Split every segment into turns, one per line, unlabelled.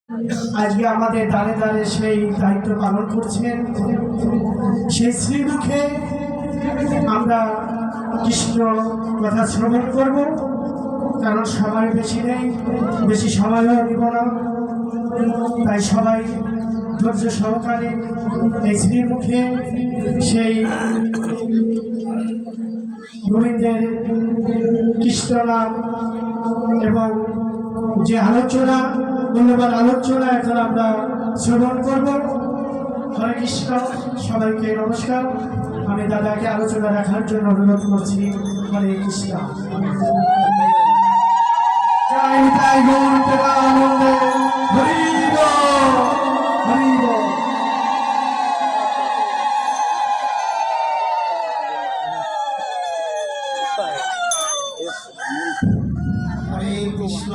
আজকে আমাদের দাঁড়ে দাঁড়ে সেই দায়িত্ব পালন করছেন। সেই শ্রীমুখে আমরা কৃষ্ণ কথা শ্রবণ করব, কারণ সময় বেশি নেই, বেশি সময়ও দিব না। তাই সবাই ধৈর্য সহকারে এই শ্রীমুখে সেই গোবিন্দের কৃষ্ণ নাম এবং যে আলোচনা, মূল্যবান আলোচনা এখন আমরা শ্রবণ করব। হরে কৃষ্ণ, সবাইকে নমস্কার। আমি দাদাকে আলোচনা রাখার জন্য অনুরোধ করছি। হরে কৃষ্ণ। জয় নিতাই গৌর প্রেমানন্দে। হরি বল, হরি বল।
হরে কৃষ্ণ।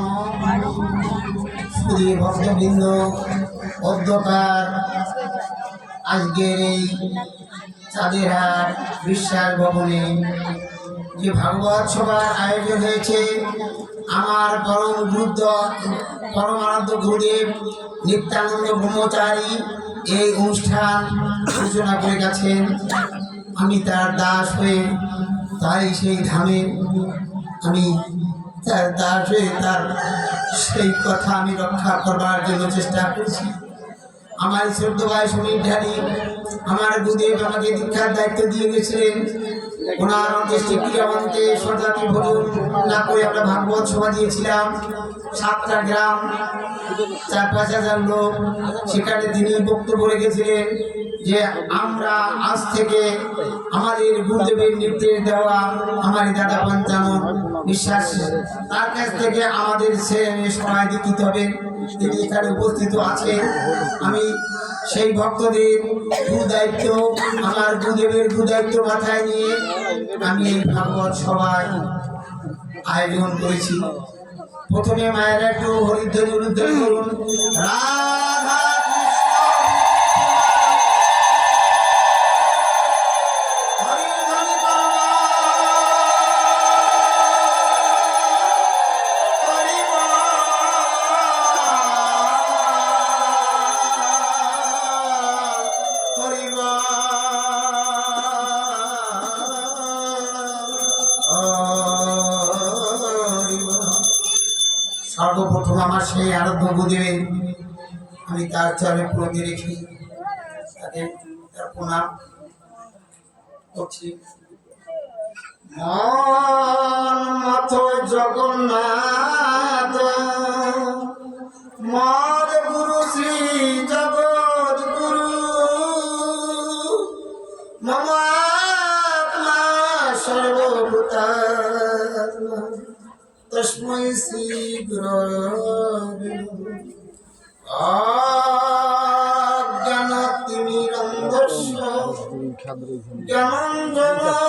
শ্রী ভক্তবৃন্দ, অধ্যকার আজকের এই চাঁদের হাট বিশ্বাস ভবনে যে ভাগবত সভার আয়োজন হয়েছে, আমার পরমানন্দ গুরুদেব নিত্যানন্দ ব্রহ্মচারী এই অনুষ্ঠান সূচনা করে গেছেন। আমি তার দাস হয়ে তাই সেই ধামে আমি তার দাস হয়ে তার সেই কথা আমি রক্ষা করবার জন্য চেষ্টা করছি। আমার শ্রদ্ধ ভাই সমীর ঢালি, আমার গুরুদেব আমাকে দীক্ষার দায়িত্ব দিয়ে গেছিলেন। ওনার অন্ত্যেষ্টি ক্রিয়ামন্ত্রে সরদারকে ভোজন না করে আমরা ভাগবত সভা দিয়েছিলাম। 7টা গ্রাম, 4-5 হাজার লোক। সেখানে তিনি বক্তব্য রেখেছিলেন যে আমরা আজ থেকে আমাদের গুরুদেবের নির্দেশ দেওয়া আমার দাদা পঞ্চানন বিশ্বাস, তার কাছ থেকে আমাদের সময় দিতে হবে। তিনি এখানে উপস্থিত আছেন। আমি সেই ভক্তদের গুরুদায়িত্ব, আমার গুরুদেবের গুরুদায়িত্ব মাথায় নিয়ে আমি এই ভাগবত সভায় আয়োজন করেছি। প্রথমে মায়েরা একটু হরিধ্বনি উলুধ্বনি করুন। রাধা সর্বপ্রথম আমার সেই আরাধ্য গুরুদেবের আমি তার চরণে প্রণতি রেখে তাকে তার প্রণাম করছি। মন মত জগন্নাথ মদ গুরু শ্রী জগৎ গুরু মম আত্মা সর্বভূতা তস্मै শ্রী গুরবে অজ্ঞানতিমিরন্ধস্য জ্ঞানঞ্জনশলাকয়া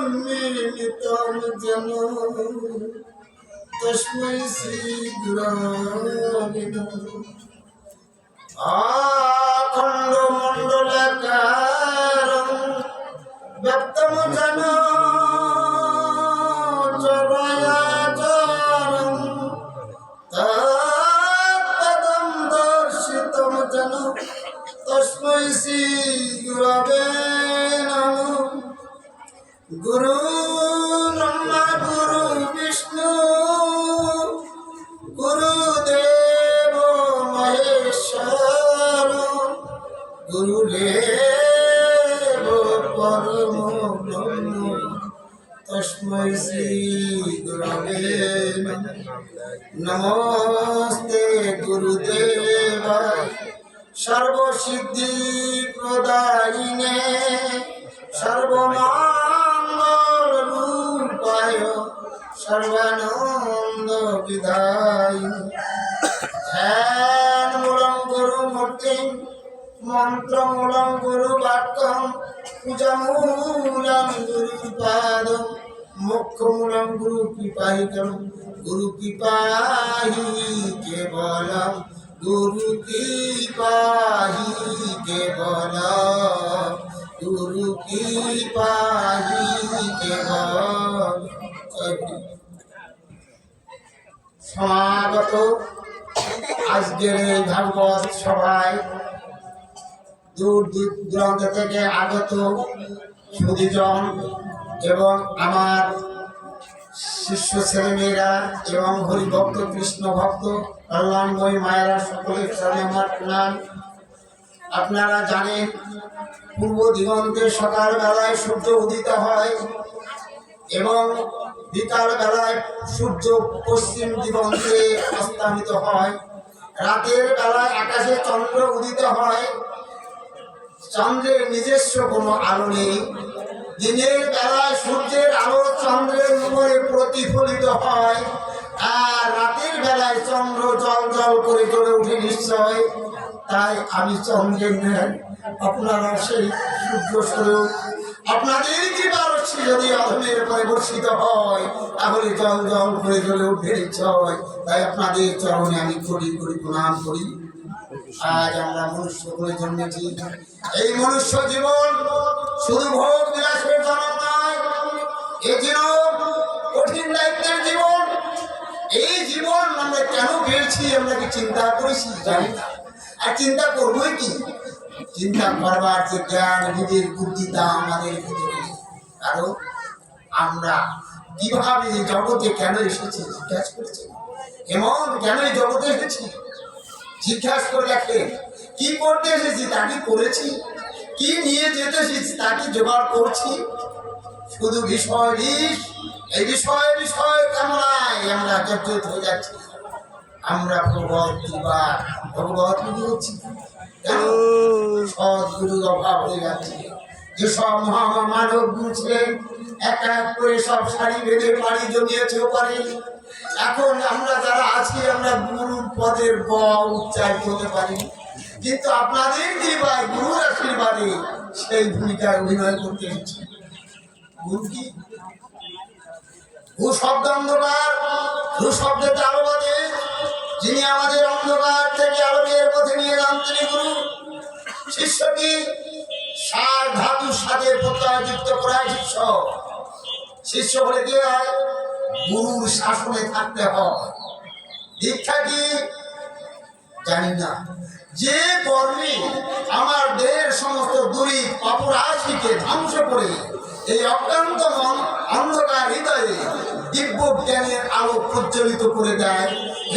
চক্ষুरुन्मीलितं येन তস্मै শ্রী গুরবে আখণ্ড মণ্ডলাকারং ব্যক্তম যেন চরাচরং তৎপদং দর্শিতম যেন তস্मै শ্রী গুরবে নমঃ। গুরু ব্রহ্মা গুরু বিষ্ণু গুরুদেব মহেশ্বর গুরুদেব পরম ব্রহ্ম তস্मै শ্রী গুরবে নমস্তে গুরুদেবায় সর্বসিদ্ধি প্রদায়িনে সর্বমঙ্গল রূপায় সর্বানন্দ বিদায়িনে ধ্যান মূলং গুরু মূর্তি মন্ত্র মূলং গুরু বাক্যং পূজা মূলং গুরু পাদ মোক্ষ মূলং গুরু কৃপাহিতং গুরু কৃপাহি কেবলম গুরু কৃপাহি কেবলম গুরু কি পাহি কেবল। সমাগত আজকের এই ভাগবত সভায় দূর দূরান্ত থেকে আগত সুধীজন এবং আমার শিষ্য ছেলেমেয়েরা এবং হরিভক্ত কৃষ্ণ ভক্ত কল্যাণময়ী মায়েরা সকলের চরণে আমার প্রণাম। আপনারা জানেন পূর্ব দিগন্তে সকালবেলায় সূর্য উদিত হয় এবং বিকাল বেলায় সূর্য পশ্চিম দিগন্তে অস্তামিত হয়। রাতের বেলায় আকাশে চন্দ্র উদিত হয়। চন্দ্রের নিজস্ব কোনো আলো নেই। দিনের বেলায় সূর্যের আলো চন্দ্রের উপরে প্রতিফলিত হয়, আর রাতের বেলায় চন্দ্র জল জল করে জ্বলে উঠে নিশ্চয়। তাই আমি চন্দ্রের ন্যায়, আপনারা সেই সূর্য স্বরূপ। আপনাদের কৃপারশ্মি যদি অধমের পরে বর্ষিত হয় তাহলে জল জল করে জ্বলে উঠে নিশ্চয়। তাই আপনাদের চরণে আমি করি করি প্রণাম করি। আজ আমরা মনুষ্য করে জন্মেছি। এই মনুষ্য জীবন শুধু ভোগ বিলাসের জন্য নয়, এ জীবন কঠিন দায়িত্বের জীবন। এই জীবন আমরা কেন পেয়েছি আমরা কি চিন্তা করেছি? জানি না। আর চিন্তা করবোই কি? চিন্তা করবার যে জ্ঞান বিবেক বুদ্ধি তা আমাদের ভিতরে নেই। কারণ আমরা কিভাবে এই জগতে কেন এসেছি জিজ্ঞাসা করেছি। এমন কেন এই জগতে এসেছি জিজ্ঞাসা করে দেখেন। কি করতে এসেছি তা কি করেছি? কি নিয়ে যেতে এসেছি তা কি জোগাড় করছি? শুধু বিষয় বিষ, এই বিষয় বিষয় কামনায় আমরা জর্জরিত হয়ে যাচ্ছি। আমরা ভগবত হচ্ছি কেন? সদ্গুরুর অভাব হয়ে যাচ্ছে। যেসব মহামানব ছিলেন এক এক করে সব সারি বেঁধে পাড়ি জমিয়েছে পারে। এখন আমরা যারা আছি আমরা গুরুর পদের ব উচ্চারিত হতে পারি, কিন্তু আপনাদের কৃপায় গুরুর আশীর্বাদে সেই ভূমিকায় অভিনয় করতে এসেছি। গুরু কি? গু শব্দ অন্ধকার, গু শব্দের আলো বাদে যিনি আমাদের অন্ধকার থেকে আলোকের পথে নিয়ে যান তিনি গুরু। শিষ্য কি? সার ধাতুর সাথে প্রত্যয়যুক্ত করায় শিষ্য। শিষ্য হলে কি হয়? গুরুর শাসনে থাকতে হয়। দীক্ষা কি? জানি না। যে কর্মী আমার দেহের সমস্ত দূরী অপরাশিকে ধ্বংস করে এই অক্লান্ত মন অন্ধকার হৃদয়ে দিব্য জ্ঞানের আলো প্রজ্বলিত করে দেয়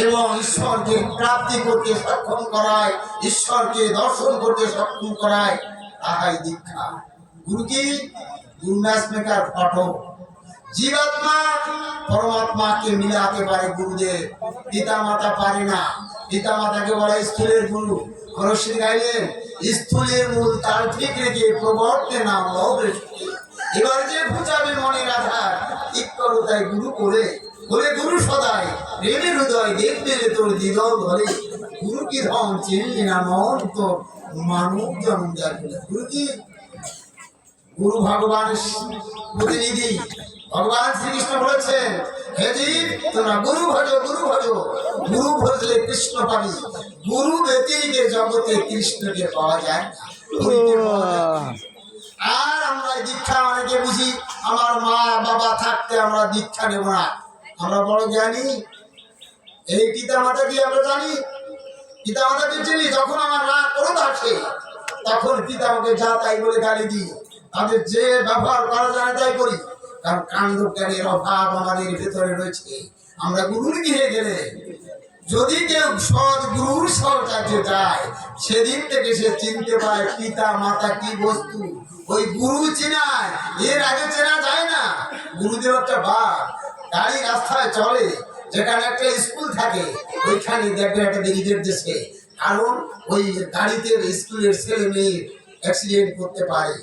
এবং ঈশ্বরকে প্রাপ্তি করতে সক্ষম করায়, ঈশ্বরকে দর্শন করতে সক্ষম করায়, তাহাই দীক্ষা। গুরু কি? গুরু ম্যাচ মেকার ফটো। জীবাত্মা পরমাত্মাকে মিলাতে পারে গুরুদেব, পিতা মাতা পারে না। পিতা মাতাকে বলা স্থূলের গুরু। খরশ্রী গাইলেন স্থূলের মূল তার ঠিক রেখে প্রবর্তে নাম লবেশ। এবার যে বুঝাবে মনের আধার ঠিক করো তাই গুরু করে বলে গুরু সদাই প্রেমের হৃদয় দেখবে তোর দিদল ধরে। গুরু কি ধন চিনলি না মন তো মানব জন্ম দেয়। গুরু কি? গুরু ভগবানের প্রতিনিধি। ভগবান শ্রীকৃষ্ণ বলেছেন, হে জীব তোমরা গুরু ভজো, গুরু ভজো। গুরু ভজলে কৃষ্ণ পাবি। গুরু ব্যতিরেকে জগতে কৃষ্ণকে পাওয়া যায় না। আর আমরা দীক্ষা অনেকে বুঝি আমার মা বাবা থাকতে আমরা দীক্ষা নেব না। আমরা বড় জ্ঞানী। এই পিতা মাতা কি আমরা জানি? পিতা মাতাকে চিনি। যখন আমার রাগ ক্রোধ আসে তখন পিতা আমাকে যা তাই বলে গালি দিই। তাদের যে ব্যবহার করা যায় তাই করি, কারণ কাণ্ড জ্ঞানের অভাব আমাদের ভেতরে রয়েছে। আমরা গুরুর গৃহে গেলে যদি কেউ সৎ গুরুর সহকার্যে যায় সেদিন থেকে সে চিনতে পায় পিতা মাতা কি বস্তু। ওই গুরু চেনায়, এর আগে চেনা যায় না। গুরুদেব একটা বাঘ গাড়ি রাস্তায় চলে, যেখানে একটা স্কুল থাকে ওইখানে দেখবে একটা ব্যারিকেড দিচ্ছে, কারণ ওই গাড়িতে স্কুলের ছেলে মেয়ে অ্যাক্সিডেন্ট করতে পারে।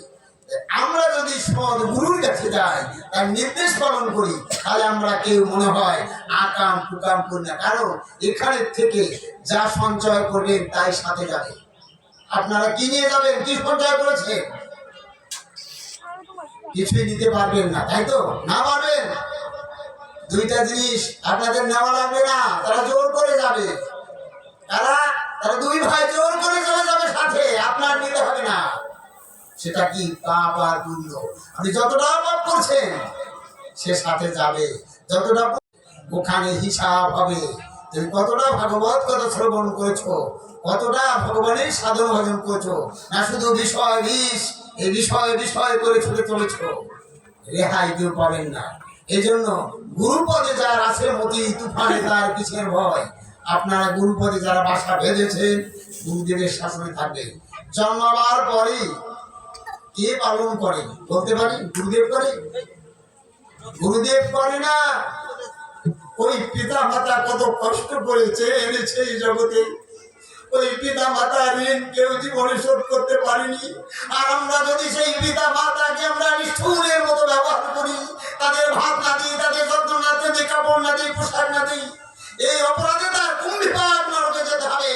আমরা যদি সৎ গুরুর কাছে যাই, তার নির্দেশ পালন করি, তাহলে আমরা কেউ মনে হয় আকাম কুকাম করি না। কারণ এখানের থেকে যা সঞ্চয় করবেন তাই সাথে যাবে। আপনারা কি নিয়ে যাবেন? কি সঞ্চয় করেছেন? কিছুই নিতে পারবেন না, তাই তো? না পারবেন। দুইটা জিনিস আপনাদের নেওয়া লাগবে না, তারা জোর করে যাবে। তারা দুই ভাই জোর করে চলে যাবে সাথে, আপনার নিতে হবে না। সেটা কি পাপ আর পুণ্য। আপনি যতটা পাপ করছেন সে সাথে যাবে, যতটা ওখানে হিসাব হবে। তুমি কতটা ভাগবত কথা শ্রবণ করেছো, কতটা ভগবানের সাধন ভজন করেছো, না শুধু বিষয় বিষ এই বিষয় বিষয় করে ছুটে চলেছো, রেহাই কেউ পাবেন না। এই জন্য গুরুপদে যার আছে মতি, তুফানে তার কিসের ভয়। আপনারা গুরুপদে যারা বাসা বেঁধেছেন গুরুদেবের শাসনে থাকবে। জন্মাবার পরে কে পালন করে বলতে পারি? গুরুদেব করে? গুরুদেব করে না। ওই পিতা মাতা কত কষ্ট করেছে এনেছে এই জগতে, ওই পিতা মাতার ঋণ কেউ জীবনে শোধ করতে পারিনি। আর আমরা যদি সেই পিতা মাতাকে আমরা নিষ্ঠুরের মতো ব্যবহার করি, তাদের ভাত না দিই, তাদের যত্ন না দিই, কাপড় না দিই, পোশাক না দিই, এই অপরাধে তার কুম্ভিপাত নরকে যেতে হবে।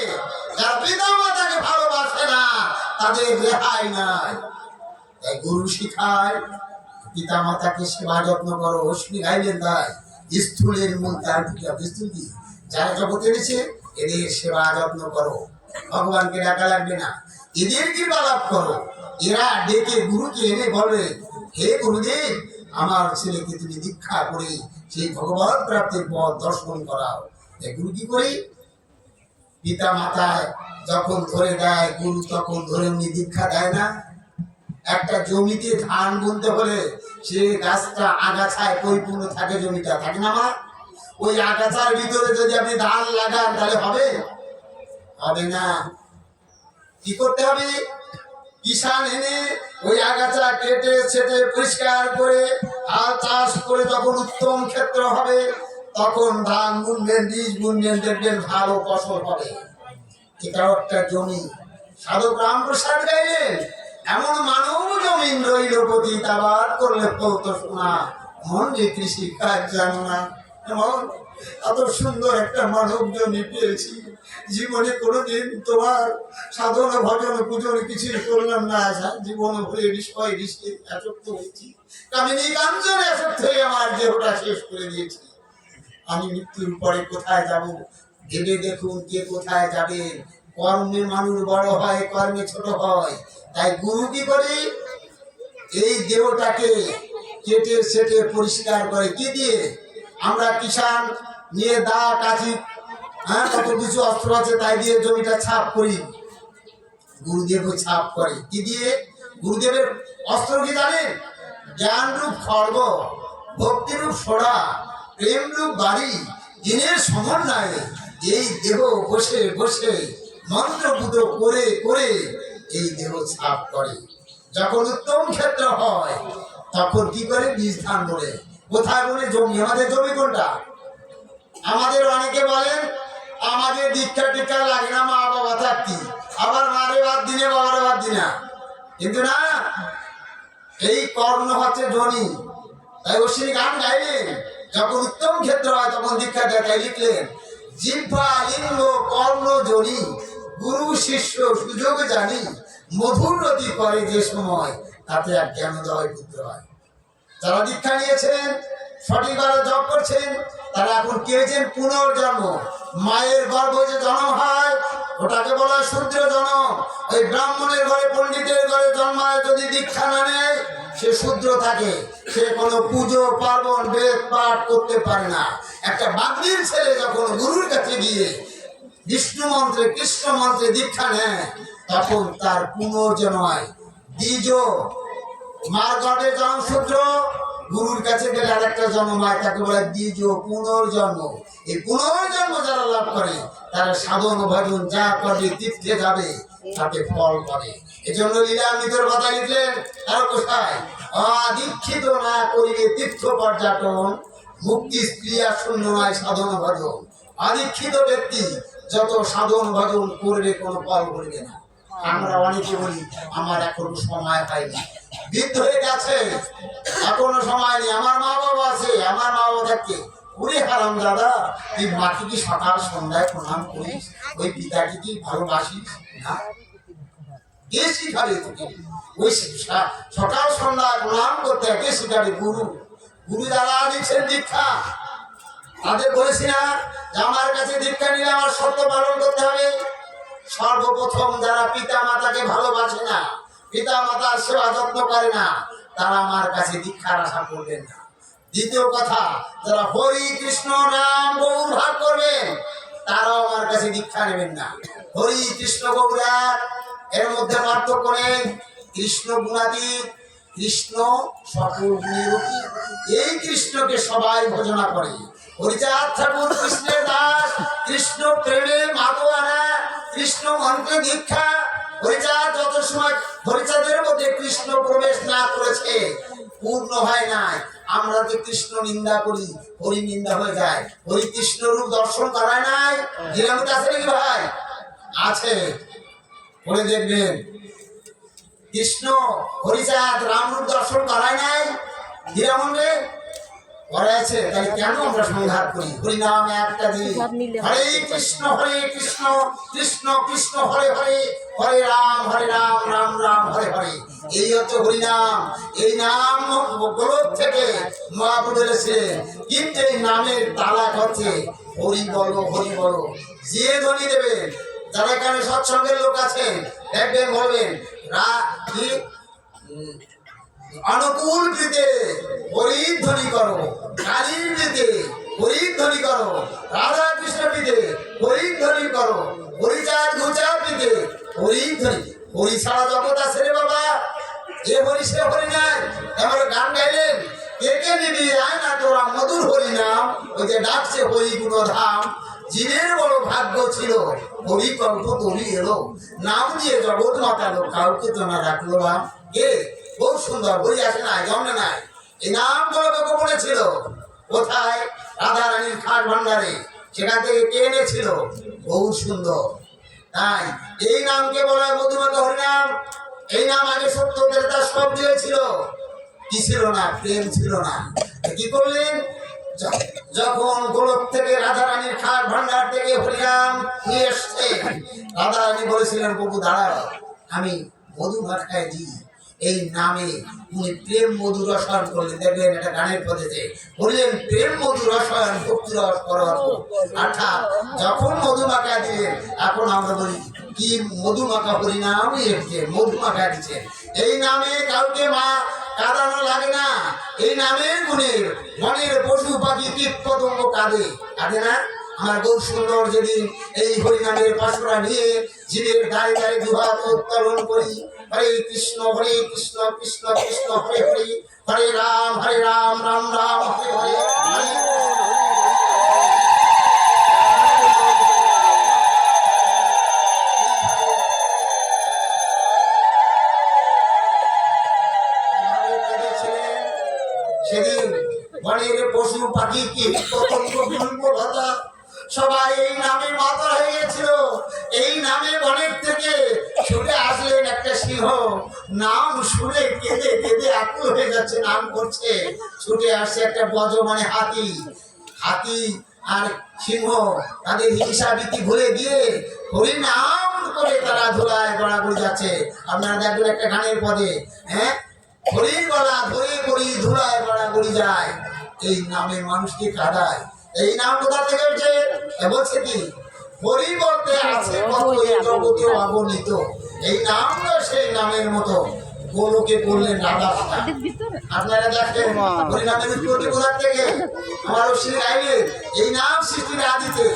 যারা পিতা মাতাকে ভালোবাসে না তাদের রেহাই নাই। তাই গুরু শিখায় পিতা মাতাকে সেবা যত্ন করো। অশ্মি গাইলেন তাই স্থূলের মূল তার স্থূল কি যারা জগতে এনেছে এদের সেবা যত্ন করো। ভগবানকে ডাকা লাগবে না, এদের কৃপা লাভ করো। এরা ডেকে গুরুকে এনে বলবে, হে গুরুদেব, আমার ছেলেকে তুমি দীক্ষা করে সেই ভগবত প্রাপ্তির পথ দর্শন করাও। গুরু কি করে? পিতা মাতায় যখন ধরে দেয় গুরু তখন ধরে উনি দীক্ষা দেয় না। একটা জমিতে ধান বুনতে হলে সে গাছটা আগাছায় পরিপূর্ণ থাকে, জমিটা থাকে না মা? ওই আগাছার ভিতরে যদি আপনি ধান লাগান তাহলে হবে? হবে না। কি করতে হবে? কিষান এনে ওই আগাছা কেটে ছেটে পরিষ্কার করে হাল চাষ করে যখন উত্তম ক্ষেত্র হবে তখন ধান বুনবেন, বীজ বুনবেন, দেখবেন ভালো ফসল হবে। এটাও একটা জমি। সাধক রামপ্রসাদ গাইলেন, এমন মানব জমিন রইল পতিতাবাদ করলে ফলত শোনা, মন যে কৃষি কাজ জানো না। এমন এত সুন্দর একটা মানব জমি পেয়েছি, জীবনে কোনোদিন তোমার সাধনা ভজন পূজন কিছুই করলাম না। জীবন ভরে বিষয় বিষে আসক্ত হয়েছি, কামিনী কাঞ্চনে আসক্ত হয়ে আমার দেহটা শেষ করে দিয়েছি। আমি মৃত্যুর পরে কোথায় যাব? ভেবে দেখুন কে কোথায় যাবে। কর্মে মানুষ বড় হয়, কর্মে ছোট হয়। তাই গুরু কি করে? এই দেহটাকে কেটে সেটে পরিষ্কার করে কি দিয়ে? আমরা কিষান নিয়ে দা কাঠি কত কিছু অস্ত্র আছে তাই দিয়ে জমিটা ছাপ করি। গুরুদেব ছাপ করে কি দিয়ে? গুরুদেবের অস্ত্র কি জানেন? জ্ঞান রূপ খড়গ, ভক্তি রূপ সোড়া, প্রেম রূপ বাড়ি, দিনের সমন্বয়ে এই দেহ বসে বসে মন্ত্রপুত করে করে এই দেহ ছাপ করে। যখন উত্তম ক্ষেত্র হয় তখন কি করে? বীজ ধান বলে। কোথায় বলে? জমি। আমাদের জমি কোনটা? আমাদের অনেকে বলেন আমাদের দীক্ষা টিক্ষা লাগে না, মা বাবা থাকতি, আবার মারে বাদ দিনে বাবারে বাদ দিনা। কিন্তু না, এই কর্ণ হচ্ছে জমি। তাই অশ্বিনী গান গাইলেন, যখন উত্তম ক্ষেত্র হয় তখন দীক্ষা দেয়। তাই লিখলেন, জিহ্বা লিঙ্গ কর্ণ জনি, গুরু শিষ্য সুযোগ জানি, মধুর রতি করে যে সময় তাতে এক জ্ঞানোদয় পুত্র হয়। যারা দীক্ষা নিয়েছেন, সঠিকভাবে জপ করছেন, তারা এখন কি হয়েছেন? পুনর্জন্ম। মায়ের গর্ভ যে জন্ম হয় ওটাকে বলা হয় শূদ্র জন্ম। ওই ব্রাহ্মণের ঘরে পণ্ডিতের ঘরে জন্মায় যদি দীক্ষা না নেয় সে শূদ্র থাকে, সে কোনো পুজো পার্বণ বেদ পাঠ করতে পারে না। একটা বাগ্মীর ছেলে যখন গুরুর কাছে গিয়ে বিষ্ণু মন্ত্রে কৃষ্ণ মন্ত্রে দীক্ষা নেয় তখন তার পুনর্জন্ম হয়। দ্বিজ মার গর্ভে জন্ম শূদ্র, গুরুর কাছে গেলে আরেকটা জন্ম হয়, তাকে বলে দ্বিজ পুনর্জন্ম। এই পুনর্জন্ম যারা লাভ করে তারা সাধন ভজন যা করবে, তীর্থে যাবে, তাতে ফল পাবে। এজন্য লীলামৃতর কথা লিখলেন আরো কোথায়, অদীক্ষিত না করিবে তীর্থ পর্যটন, মুক্তি ক্রিয়া শূন্য নয় সাধন ভজন। অদীক্ষিত ব্যক্তি যত সাধন ভজন করবে কোনো ফল করবে না। আমরা অনেকে বলি আমার এখনো সময় পাইনি, বৃদ্ধ হয়ে গেছে, এখনো সময় নেই, আমার মা বাবা আছে, আমার মা বাবা থাকতে। ওরে হারাম দাদা, তুই মাকে কি সকাল সন্ধ্যায় প্রণাম করিস? ওই পিতাকে কি ভালোবাসিস না? কে শিখাবে তোকে? ওই সকাল সন্ধ্যায় প্রণাম করতে কে শিখাবে? গুরু। গুরু যারা দিচ্ছেন দীক্ষা তাদের বলেছি না যে আমার কাছে দীক্ষা নিলে আমার শর্ত পালন করতে হবে। সর্বপ্রথম যারা পিতা মাতাকে ভালোবাসে না, পিতা মাতার সেবা যত্ন করে না, তারা আমার কাছে দীক্ষার আশা করবেন না। দ্বিতীয় কথা, যারা হরি কৃষ্ণ নাম গৌর ভাগ করবেন, তারাও আমার কাছে দীক্ষা নেবেন না। হরি কৃষ্ণ গৌর এক, এর মধ্যে পার্থক্য নেই। কৃষ্ণ গুণাতীত, কৃষ্ণ সকল গুণের অতীত। এই কৃষ্ণকে সবাই ভজনা করে। হরিচাঁদ ঠাকুর কৃষ্ণের দাস, কৃষ্ণ প্রেমে মাতোয়ারা, কৃষ্ণ মন্ত্রে দীক্ষা। হরিচাঁদ যত সময় হরিচাঁদের মধ্যে কৃষ্ণ প্রবেশ না করেছে, পূর্ণ হয় নাই। আমরা যে কৃষ্ণ নিন্দা করি, হরি নিন্দা হয়ে যায়। হরি কৃষ্ণ রূপ দর্শন করায় নাই, নিরামিত আছে নাকি ভাই? আছে, পড়ে দেখবেন। কৃষ্ণ হরিচাঁদ রামরূপ দর্শন করায় নাই, হীরামন্ডে করাইছে। তাই কেন আমরা সংঘাত করি? হরিনাম একটা দিন, হরে কৃষ্ণ কৃষ্ণ কৃষ্ণ হরে হরে, হরে রাম রাম রাম হরে হরে। এই হচ্ছে হরিনাম। এই নাম গোলক থেকে মহাপ্রভু বলেছিলেন, কিন্তু এই নামের তালাক হচ্ছে হরি বলো হরি বলো। যে ধ্বনি দেবেন, যারা এখানে সৎসঙ্গের লোক আছেন, দেখবেন বলবেন অনুকূল প্রীতে হরির ধ্বনি করো, কালীর প্রীতে হরির ধ্বনি করো, রাধা কৃষ্ণ প্রীতে হরির ধ্বনি করো, হরিচাঁদ ঘুচাঁদ প্রীতে হরির ধ্বনি। হরি ছাড়া জগৎ আছে রে বাবা, যে হরি সে হরি নাই। এবার গান গাইলেন, কে কে নিবি আয় না তোরা মধুর হরি নাম। ওই যে ডাকছে হরি গুণধাম, জীবের বড় ভাগ্য ছিল, হরি কল্প তরি এলো, নাম দিয়ে জগৎ মাতালো, কাউকে তো না রাখলো না। কে? বহু সুন্দর, হরি আসে নাই, জন্ম নাই। এই নাম গুলো গোপনে ছিল কোথায়? রাধা রানীর খাট ভান্ডারে, সেখান থেকে কে এনেছিল? বহু সুন্দর। তাই এই নামকে বলা হয় মধুমাতা হরিনাম। এই নাম আগে সত্য ত্রেতা সব দিয়েছিল, কি ছিল না? প্রেম ছিল না। কি করলেন? যখন গোলক থেকে রাধা রানীর খাট ভান্ডার থেকে হরিনাম নিয়ে এসছে, রাধা রানী বলেছিলেন, প্রভু দাঁড়াও, আমি মধু ভাত খাই দিই। এই নামে উনি প্রেম মধু রসায়ন করলেন। দেখবেন এটা গানের পদ্ধতিতে বললেন, প্রেম মধু রসায়ন ভক্তি রস করো। অর্থাৎ যখন মধু মাখা দিলেন, এখন আমরা বলি কি মধু মাখা হরিনাম এসছে, মধু মাখা দিচ্ছে। এই নামে কাউকে মা কাঁদানো লাগে না। এই নামের গুণের মনের পশু পাখি কীট পতঙ্গ কাঁদে, কাঁদে না? আমার গৌর সুন্দর যেদিন এই হরিনামের পাশুরা নিয়ে জীবের দাঁড়িয়ে দাঁড়িয়ে দুহাত উত্তোলন করি, হরে কৃষ্ণ কৃষ্ণ কৃষ্ণ হরে হরে, হরে রাম রাম রাম হরে হরে। সেদিন বনের পশু পাখি কীট পতঙ্গ লতা সবাই এই নামে মাতা হয়ে গেছিল। এই নামে বনের থেকে ছুটে আসলেন একটা সিংহ, নাম শুনে কেঁদে কেঁদে আকুল হয়ে যাচ্ছে, নাম করছে। ছুটে আসছে একটা বজ্র মানে হাতি। হাতি আর সিংহ তাদের হিংসা ভীতি ভুলে গিয়ে হরি নাম করে তারা ধুলায় গড়াগড়ি যাচ্ছে। আপনারা দেখবেন একটা গানের পদে, হ্যাঁ, হরির গলা ধরে করি ধুলায় গড়াগড়ি যায়। এই নামে মানুষকে কাঁদায়। এই নাম কোথা থেকে হচ্ছে? বলছে কি, হরি বলতে আছে কত জগতে অগণিত। এই নামটা সেই নামের মতো গোলকে করলেন রাধা। আপনারা দেখেন হরিনামের উৎপত্তি কোথা থেকে? আমার শ্রী গাইলেন, এই নাম সৃষ্টির আদিতে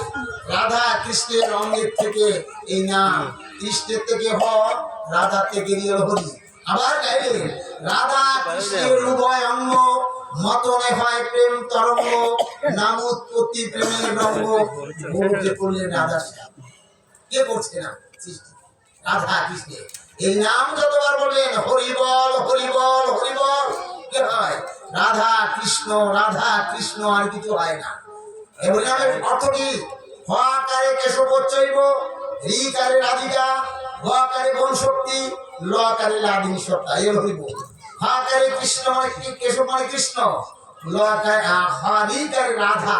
রাধা কৃষ্ণের অঙ্গের থেকে এই নাম, কৃষ্ণের থেকে হয়, রাধার থেকে হরি। আবার গাইলেন, রাধা কৃষ্ণের উভয় অঙ্গ মতনে হয় প্রেম তরঙ্গ, নাম উৎপত্তি প্রেমের রঙ্গ। গোলকে করলেন রাধা। কে করছে না? রাধা কৃষ্ণের। এই নাম যতবার বলবেন হরি বল হরি বল হরি বল, কে হয়? রাধা কৃষ্ণ, আর কিছু হয় না। এই হরিনামের অর্থ কি? হকারে কেশব চৈব, রিকারে রাধিকা, হকারে বন শক্তি, লকারে লাদিনী সত্তা। এই হরি বল। হকারে কৃষ্ণ মানে কেশব মানে কৃষ্ণ, লকারে হরিকারে রাধা।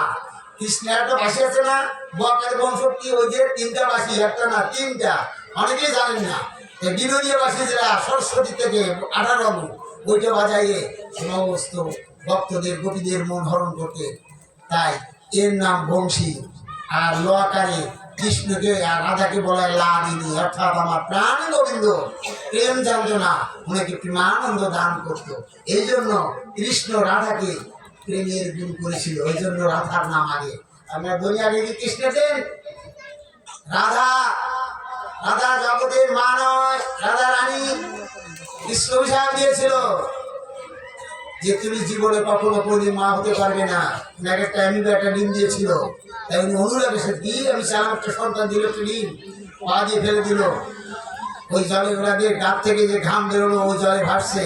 কৃষ্ণের একটা বাসি আছে না, বকারে বন শক্তি, ওই যে তিনটা বাসি, একটা না তিনটা, অনেকেই জানেন না। বিনোদীয় বাসী যারা সরস্বতী থেকে 18 অঙ্গ, ওইটা বাজাইয়ে সমস্ত ভক্তদের গোপীদের মন হরণ করতে। তাই এর নাম বংশী। আর লকারে কৃষ্ণকে আর রাধাকে বলা হয় লাদিনী, অর্থাৎ আমার প্রাণ গোবিন্দ। প্রেম জানতো না, ওনাকে প্রেমানন্দ দান করতো। এই জন্য কৃষ্ণ রাধাকে প্রেমের গুণ করেছিল, ওই জন্য রাধার নাম আগে। আমরা বলি আগে কি কৃষ্ণকে রাধা, রাধা জগতের মা নয়, রাধা রানী। কৃষ্ণ অভিশাপ দিয়েছিল যে তুমি জীবনে কখনো কোনদিন মা হতে পারবে না। ওনাকে একটা একটা ডিম দিয়েছিল, তাই উনি অনুরাগের সাথে কি আমি চালাম একটা সন্তান দিল, একটা ডিম পা দিয়ে ফেলে দিল। ওই জলে ওনাদের গাছ থেকে যে ঘাম বেরোলো ওই জলে ভাসছে।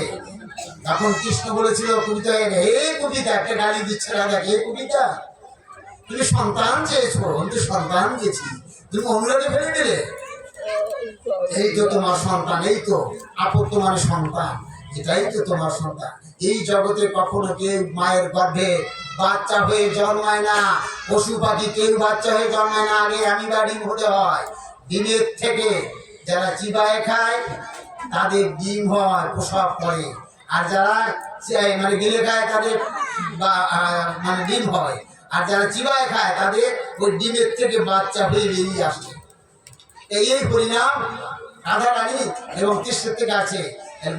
তখন কৃষ্ণ বলেছিল কবিতা, হে কবিতা, একটা গালি দিচ্ছে রাজা, হে কবিতা তুমি সন্তান চেয়েছো, আমি তো সন্তান দিয়েছি, তুমি অনুরাগে ফেলে দিলে। এই তো তোমার সন্তান, এই তো আপত্ত মানে সন্তান, এটাই তো তোমার সন্তান। এই জগতে কখনো কেউ মায়ের গর্ভে বাচ্চা হয়ে জন্মায় না, পশু পাখি কেউ বাচ্চা হয়ে জন্মায় না, আগে আমি বা ডিম হতে হয়। ডিমের থেকে যারা চিবায় খায় তাদের ডিম হয়, প্রসব করে। আর যারা মানে গিলে খায় তাদের মানে ডিম হয়। আর যারা চিবায় খায় তাদের ওই ডিমের থেকে বাচ্চা হয়ে বেরিয়ে আসে। এই পরিণাম রাধা রানী এবং কৃষ্ণের থেকে আছে।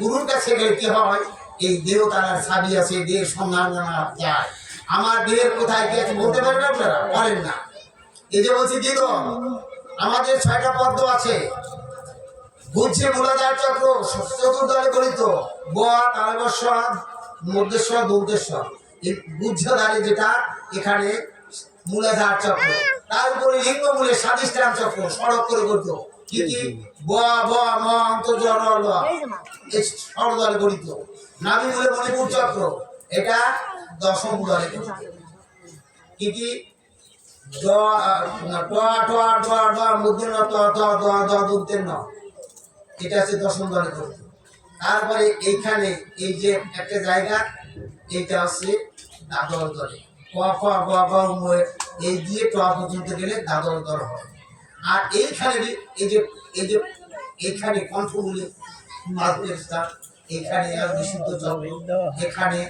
গুরুর কাছে গেলে কি হয়, এই দেহ তার ছাবি আছে, দেহের সন্ধান জানা যায়। আমার দেহের কোথায় কি আছে বলতে পারেন আপনারা? পারেন না। এই যে বলছি দ্বিদল, আমাদের 6টা পদ্ম আছে। গুচ্ছে মূলাধার চক্র চতুর্দলে গঠিত, ব তালবস্বর, মধ্যস্বর, দন্তেশ্বর। এই গুচ্ছধারে যেটা এখানে মূলাধার চক্র, তার উপরে লিঙ্গ মূলে স্বাধিষ্ঠান চক্র সড়ক করে গঠিত। কি কি? ব ব ম অন্তর্জল সরদলে গঠিত। নাভি মূলে মণিপুর চক্র, এটা দশম দলে গঠিত। কি কি? ড ট ট ড ড মূর্ধন্য ত ত দ দ দন্তের ন, এটা আছে দশম দলে গঠিত। তারপরে এইখানে এই যে একটা জায়গা, এইটা আছে দ্বাদশ দলে। ক খ গ ঘ ঙ এই দিয়ে ট পর্যন্ত গেলে দ্বাদশ দল হয়। আর এইখানে এই যে এইখানে কণ্ঠগুলি মাধুরের স্থান, এখানে বিশুদ্ধ চক্র, এখানে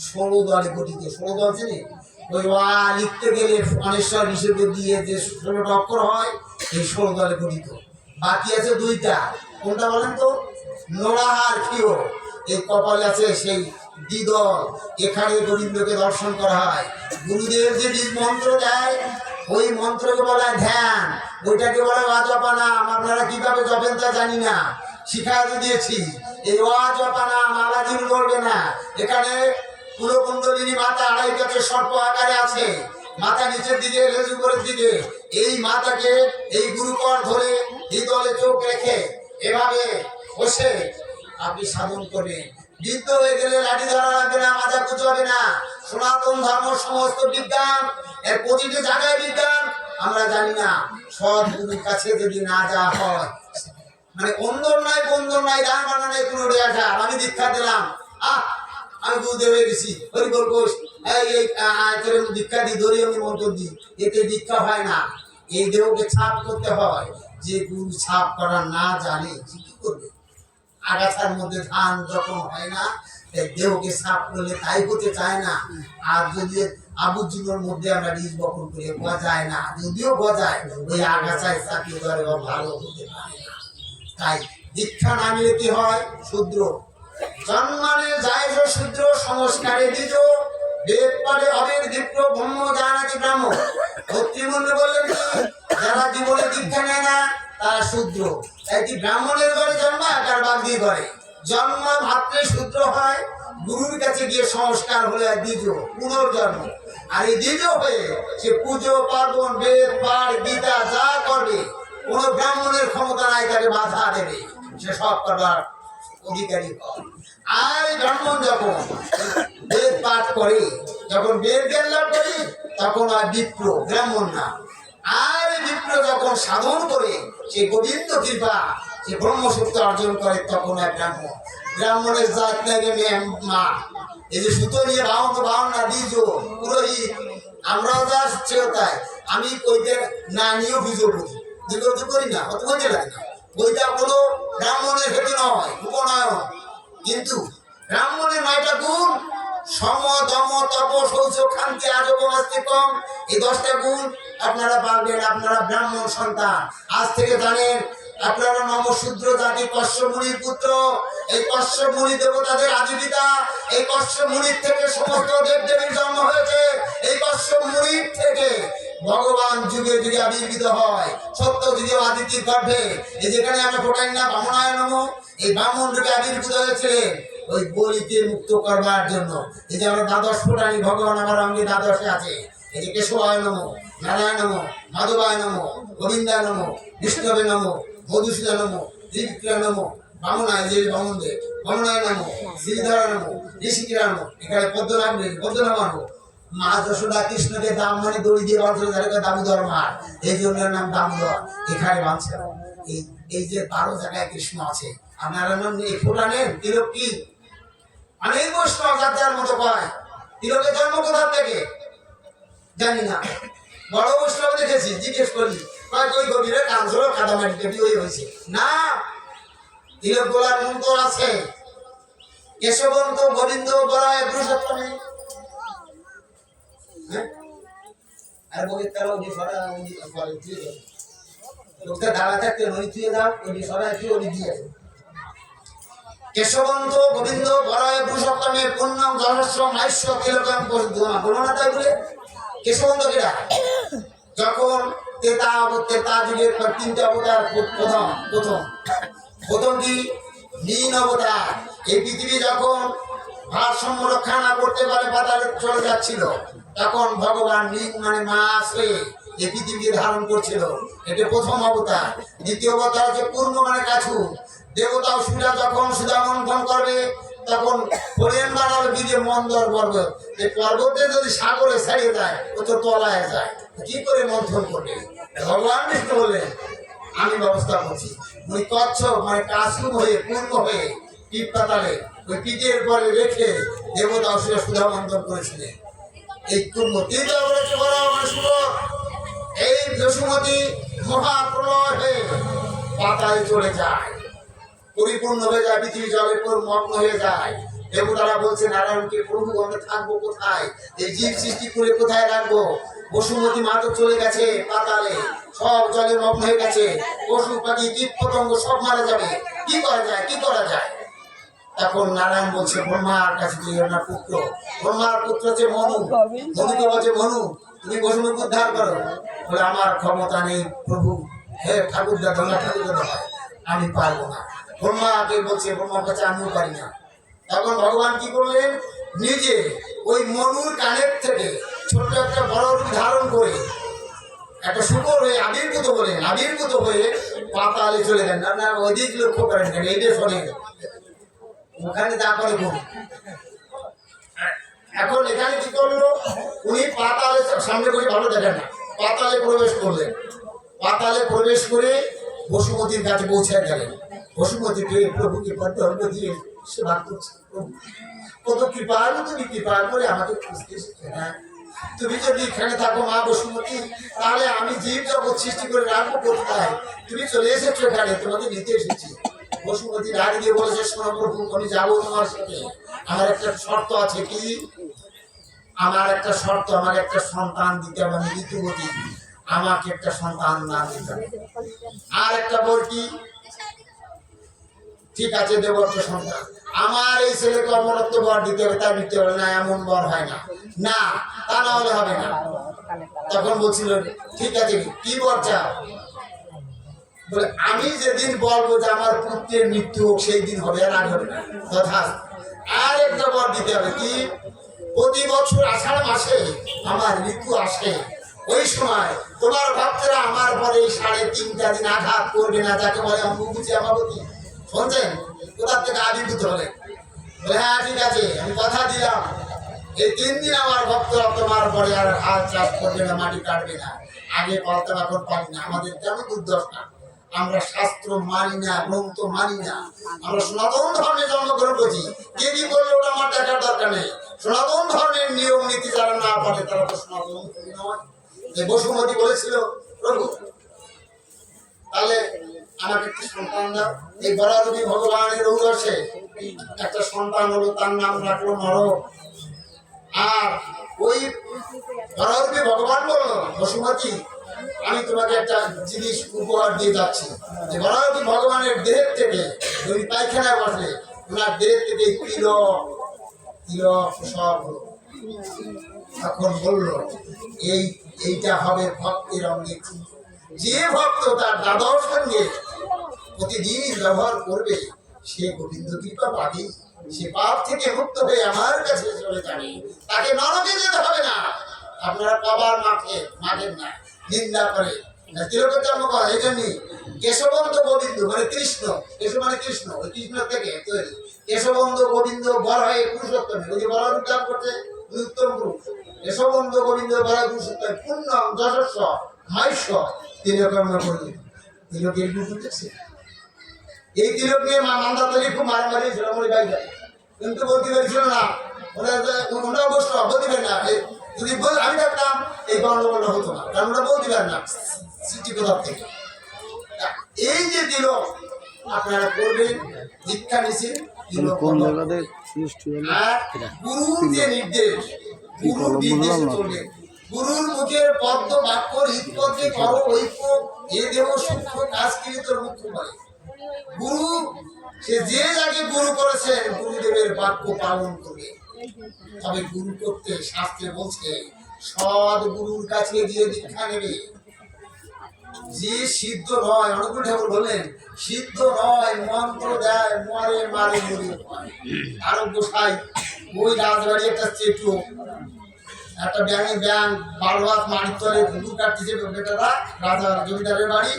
16 দলে গঠিত। 16 দল চেনে? ওই ওয়া লিখতে গেলে অনেশ্বর হিসেবে দিয়ে যে 16টা অক্ষর হয়, এই 16 দলে গঠিত। বাকি আছে 2টা, কোনটা বলেন তো? নোড়াহার ক্ষীয়, এই কপালে আছে সেই দ্বিদল। এখানে গোবিন্দকে দর্শন করা হয়। গুরুদেব যে বীজ মন্ত্র দেয়, ওই মন্ত্রকে বলা হয় ধ্যান, ওইটাকে বলা হয় অজপা নাম। আপনারা কিভাবে জপেন তা জানি না, শিখাতে দিয়েছি। এই অজপা নাম আলাদিন করবে না। এখানে কুলকুণ্ডলিনী মাতা 2.5 কাছে সর্প আকারে আছে, মাথা নিচের দিকে, লেজ উপরের দিকে। এই মাতাকে এই গুরুকর ধরে দ্বিদলে চোখ রেখে এভাবে বসে আপনি সাধন করবেন। বৃদ্ধ হয়ে গেলে লাঠি ধরা লাগবে না, মাজা কুচবে না। সনাতন ধর্ম সমস্ত বিজ্ঞান, এর প্রতিটি জায়গায় বিজ্ঞান। আমরা জানি না, সৎগুরুর কাছে যদি না যাওয়া হয়, মানে অন্দর নাই বন্দর নাই, দান বানা নাই, কোনো রেয়াটা। আমি দীক্ষা দিলাম, আমি গুরুদেব হয়ে গেছি, হরি বল ঘোষ, এই দীক্ষা দিই, ধরি আমি মন্ত্র দিই, এতে দীক্ষা হয় না। এই দেহকে ছাপ করতে হয়। যে গুরু ছাপ করা না জানে কি করবে? আগাছার মধ্যে ধান যখন হয় না, দেহকে সাফ করলে তাই হতে চায় না। আর যদি আবর্জনার মধ্যে আমরা বীজ বপন করে গজায় না, যদিও গজায়, ওই আগাছায় চাপিয়ে ধরে ভালো হতে পারে না। তাই দীক্ষা না নিলে কি হয়? শূদ্র জন্মানে যায় শূদ্র, সংস্কারে দ্বিজ, বেদ পাঠে অবেদ দীপ্ত, ব্রহ্ম জানাতি ব্রাহ্ম। ভক্তিমূল্য বললেন কি? যারা জীবনে দীক্ষা নেয় না তারা শূদ্র। তাই কি ব্রাহ্মণের ঘরে জন্মায়, কার বাগদি ঘরে জন্ম মাত্রে শূদ্র হয়। গুরুর কাছে গিয়ে সংস্কার হলে দ্বিজ, পুনর্জন্ম। আর এই দ্বিজ হয়ে সে পুজো পার্বণ, বেদ পাঠ, গীতা যা করবে, কোন ব্রাহ্মণের ক্ষমতা নাই তাকে বাধা দেবে, সে সব করবার অধিকারী হয়। আর ব্রাহ্মণ যখন বেদ পাঠ করে, যখন বেদ জ্ঞান লাভ করে, তখন আর বিপ্র, ব্রাহ্মণ না। আর বিপ্র যখন সাধন করে, সে গোবিন্দ কৃপা, সে ব্রহ্মসূত্র অর্জন করে, তখন এক ব্রাহ্মণ। ব্রাহ্মণের জাত লাগে মা। এই যে সুতো নিয়ে ভাওনা বীজ পুরোহিত, আমরাও যা সেও তাই। আমি কইতে না নিয়েও বীজও বুঝি, যেগুলো করি না, অত মজা লাগে না। ওইটা কোনো ব্রাহ্মণের ক্ষেত্রে নয়, উপনয়ন। কিন্তু ব্রাহ্মণের 9টা গুণ, সম দম তপ শৌচ ক্ষান্তি আজব নাস্তিকম, এই 10টা গুণ আপনারা পাবেন। আপনারা ব্রাহ্মণ সন্তান। আজ থেকে জানেন আপনারা নমশূদ্র জাতি কশ্যপ মুনির পুত্র। এই কশ্যপ মুনি দেবতাদের আজীবিতা। এই কশ্যপ মুনির থেকে সমস্ত দেবদেবীর জন্ম হয়েছে। এই কশ্যপ মুনির থেকে ভগবান যুগে যুগে আবির্ভূত হয়, সত্য যুগে আদিত্যের গর্ভে। এই যেখানে আমরা ফোটাই না বামনায় নম, এই বামন রূপে আবির্ভূত হয়েছিলেন ওই বলিকে মুক্ত করবার জন্য। এই যে আমরা দ্বাদশ ফোটানি, ভগবান আমার অঙ্গে দ্বাদশে আছে। এই যে কেশবায় নম, নারায়ণ নম, মাধবায় নম, গোবিন্দায় নম, বিষ্ণবে নম, মধুসূদন নম, ত্রিবিক্রয় নম, বামনায় যে বামনদেব, বামনায় নম, শ্রীধর নম, ঋষিকিরা নম। এখানে পদ্মনাভ নেই, পদ্মনাভ নম। মা যশোদা কৃষ্ণকে দাম মানে দড়ি দিয়ে বাঁধছিল, যাদেরকে দামোদর মার, এই জন্য নাম দামোদর। এখানে বাঁধছিল। এই যে 12 জায়গায় কৃষ্ণ আছে, আপনারা নাম এই ফোটা নেন। তিলক কি অনেক বৈষ্ণব যার মতো কয় তিলকের জন্ম কোথা থেকে জানি না। বড় বৈষ্ণব দেখেছি, জিজ্ঞেস করি কয় ওই গভীরে কাঁচল কাদামাটি কেটে ওই হয়েছে না। তিলক বলার মন্ত্র আছে, কেশবন্ত গোবিন্দ বলায় পুরুষোত্তমে। আর বলি তারা ওই সরা লোকটা দাঁড়া থাকতে নই থুয়ে দাও, ওই সরা কি ওই দিয়ে কেশবন্ত গোবিন্দ বলয় পুরুষোত্তমে পূর্ণম জনস্ব নাইশ্য তিলকম বলো না তাই বলে। কেশবন্ত কেরা? যখন তেতা যুগের 3টে অবতার, প্রথম কি নীল অবতার। এই পৃথিবী যখন ভারসাম্য রক্ষা না করতে পারে পাতালে চলে যাচ্ছিল, তখন ভগবান নীল মানে মাছ হয়ে এই পৃথিবীকে ধারণ করছিল। এটা প্রথম অবতার। দ্বিতীয় অবতার হচ্ছে পূর্ণ মানে কাছু। দেবতা অসুবিধা যখন সুধা মন্থন করবে, তখন হরিণ বানাবে বীরে মন্দর পর্বত। এই পর্বতে যদি সাগরে ছাড়িয়ে যায়, ও তো তলায় যায়, কি করে মন্থন করবে? ভগবান বিষ্ণু বললেন আমি ব্যবস্থা করছি। ওই কচ্ছপ মানে কাছু হয়ে পূর্ণ হয়ে পিঠ পাতালে ওই পিঠের পরে রেখে দেবতা অসুবিধা সুধা মন্থন করেছিলেন। এই পূর্ণ তিনটা বলেছে বড় মানে শুভ। এই যশুমতি মহাপ্রলয় হয়ে পাতায় চলে যায়, পরিপূর্ণ হয়ে যায়, পৃথিবী জলের পর মগ্ন হয়ে যায়। দেবতারা বলছে নারায়ণকে প্রভু আমরা থাকবো কোথায়? এই জীব সৃষ্টি করে কোথায় রাখবো? বসুমতী মা তো চলে গেছে পাতালে, সব জলে মগ্ন হয়ে গেছে, পশু পাখি কীট পতঙ্গ সব মারা যাবে। কি করা যায়, কি করা যায়? তখন নারায়ণ বলছে ব্রহ্মার কাছে তুই আপনার পুত্র, ব্রহ্মার পুত্র হচ্ছে মনু। মনুকে বলছে মনু তুমি বসুমতী উদ্ধার করো। বলে আমার ক্ষমতা নেই প্রভু, হে ঠাকুর দাদা ঠাকুর দাদা আমি পারবো না। ব্রহ্মাকে বলছে, ব্রহ্মার কাছে আমিও পারি না। তখন ভগবান কি করলেন, নিজে ওই মনুর কানের থেকে ছোট্ট একটা বড় রূপ ধারণ করে একটা শুকর হয়ে আবির্ভূত হয়ে পাতালে চলে গেলেন। না ওইদিক লক্ষ্য করেন কেন, এই যে শোনেন ওখানে যা করে গুণ। এখন এখানে কি করলো, উনি পাতালে সামনে করে ভালো দেখেন না, পাতালে প্রবেশ করলেন। পাতালে প্রবেশ করে বসুমতীর কাছে পৌঁছে গেলেন। বসুমতীকে প্রভুকে পদ্ম দিয়ে সেবা করছে। কত কৃপা, তুমি কৃপা করে আমাকে খুঁজতে এসেছো। হ্যাঁ, তুমি যদি এখানে থাকো মা বসুমতী, তাহলে আমি জীব জগৎ সৃষ্টি করে রাখবো কোথায়? তুমি চলে এসেছো এখানে, তোমাকে নিতে এসেছি। বসুমতী রাড়ি দিয়ে বলেছে, শোনো প্রভু আমি যাবো তোমার সাথে, আমার একটা শর্ত আছে। কি? আমার একটা শর্ত, আমার একটা সন্তান দিতে হবে, আমি ঋতুবতী, আমাকে একটা সন্তান না দিতে হবে। আর একটা বল কি? ঠিক আছে দেব একটা সন্তান, আমার এই ছেলেকে অমরত্ব বর দিতে হবে, তার দিতে হবে না, এমন বর হয় না, না তা না হলে হবে না। তখন বলছিল ঠিক আছে কি বর চাও? বলে আমি যেদিন বলবো যে আমার পুত্রের মৃত্যু হোক সেই দিন হবে, আর আগে হবে না। তথা আর একটা বর দিতে হবে। কি? প্রতি বছর আষাঢ় মাসে আমার মৃত্যু আসে, ওই সময় তোমার ভক্তরা আমার পরে 3.5 দিন আঘাত করবে না, যাকে বলে অম্বুবচী অমাবতী। শুনছেন? কোথার থেকে আবির্ভূত হলেন? বলে হ্যাঁ ঠিক আছে, আমি কথা দিলাম এই 3 দিন আমার ভক্তরা তোমার পরে আর হাল চাষ করবে না, মাটি কাটবে না। আগে পালতাম, এখন পারি না। আমাদের কেন দুর্দশা, আমরা শাস্ত্র মানি না, গ্রন্থ মানি না। আমরা সনাতন ধর্মে জন্মগ্রহণ করছি, কে কি করলে ওটা আমার দেখার দরকার নেই। সনাতন ধর্মের নিয়ম নীতি যারা না পারে তারা তো সনাতন ধর্মী নয়। বসুমতী বলেছিল প্রভু তাহলে আমাকে একটি সন্তান দাও। এই বরারবি ভগবানের ঔরসে একটা সন্তান হলো, তার নাম রাখলো নর। আর ওই বরাহরূপী ভগবান বলল, বসুমতী আমি তোমাকে একটা জিনিস উপহার দিয়ে যাচ্ছি, যে বরাহরূপী ভগবানের দেহের থেকে তুমি পায়খানায় বসলে ওনার দেহের থেকে তিলক তিলক সব হলো। তখন বলল এইটা হবে ভক্তের অঙ্গে। যে ভক্ত তার দাদার সঙ্গে প্রতিদিন ব্যবহার করবে সে গোবিন্দ কৃপা পাবে, সে পাপ থেকে মুক্ত হয়ে আমার কাছে চলে যাবে, তাকে নরকে যেতে হবে না। আপনারা কবার মাঠের না নিন্দা করে তিলকের জন্ম করা, এই জন্যই কেশবন্ধ গোবিন্দ মানে কৃষ্ণ, কেশব মানে কৃষ্ণ, ওই কৃষ্ণ থেকে তৈরি কেশবন্ধ গোবিন্দ বড় হয়ে পুরুষোত্তম, ওই যে বড় রূপ দান করছে উত্তম রূপ। কেশবন্ধ গোবিন্দ বড় পুরুষোত্তম পূর্ণ যশস্ব মহেশ্ব তিলকর্ম করলেন। তিলকের রূপ উঠেছে। এই তিলক নিয়ে মা মান্দাতলি খুব মারামারি ছিল আমার বাইরে, কিন্তু বলতে পেরেছিল না, ওরা অবশ্য বলতে পারে না। যদি আমি থাকতাম এই গন্ডগোল হতো না, কারণ ওরা বলতে পারে না সৃষ্টি কোথার থেকে। এই যে তিলক আপনারা করবেন, দীক্ষা নিছেন, গুরুর যে নির্দেশ, গুরুর নির্দেশে চলবেন। গুরুর মুখের পদ্ম বাক্য হৃদপদ্মে করো ঐক্য, এ দেহ সূক্ষ্ম কাজ কিনে তোর মুখ্য বলে। গুরু সে যে যাকে গুরু করেছেন গুরুদেবের বাক্য পালন করবে। তবে গুরু করতে শাস্ত্রে বলছে সৎ গুরুর কাছে গিয়ে দীক্ষা নেবে। যে সিদ্ধ নয়, অনুকূল ঠাকুর বললেন সিদ্ধ নয়, মন্ত্র দেয় মরে মারে মরে। আরো গোসাই ওই রাজবাড়ি একটা চেটু, একটা ব্যাঙের ব্যাং 12 হাত মাটির তলে ঘুঘুর কাটতেছে বেটারা, রাজা জমিদারের বাড়ি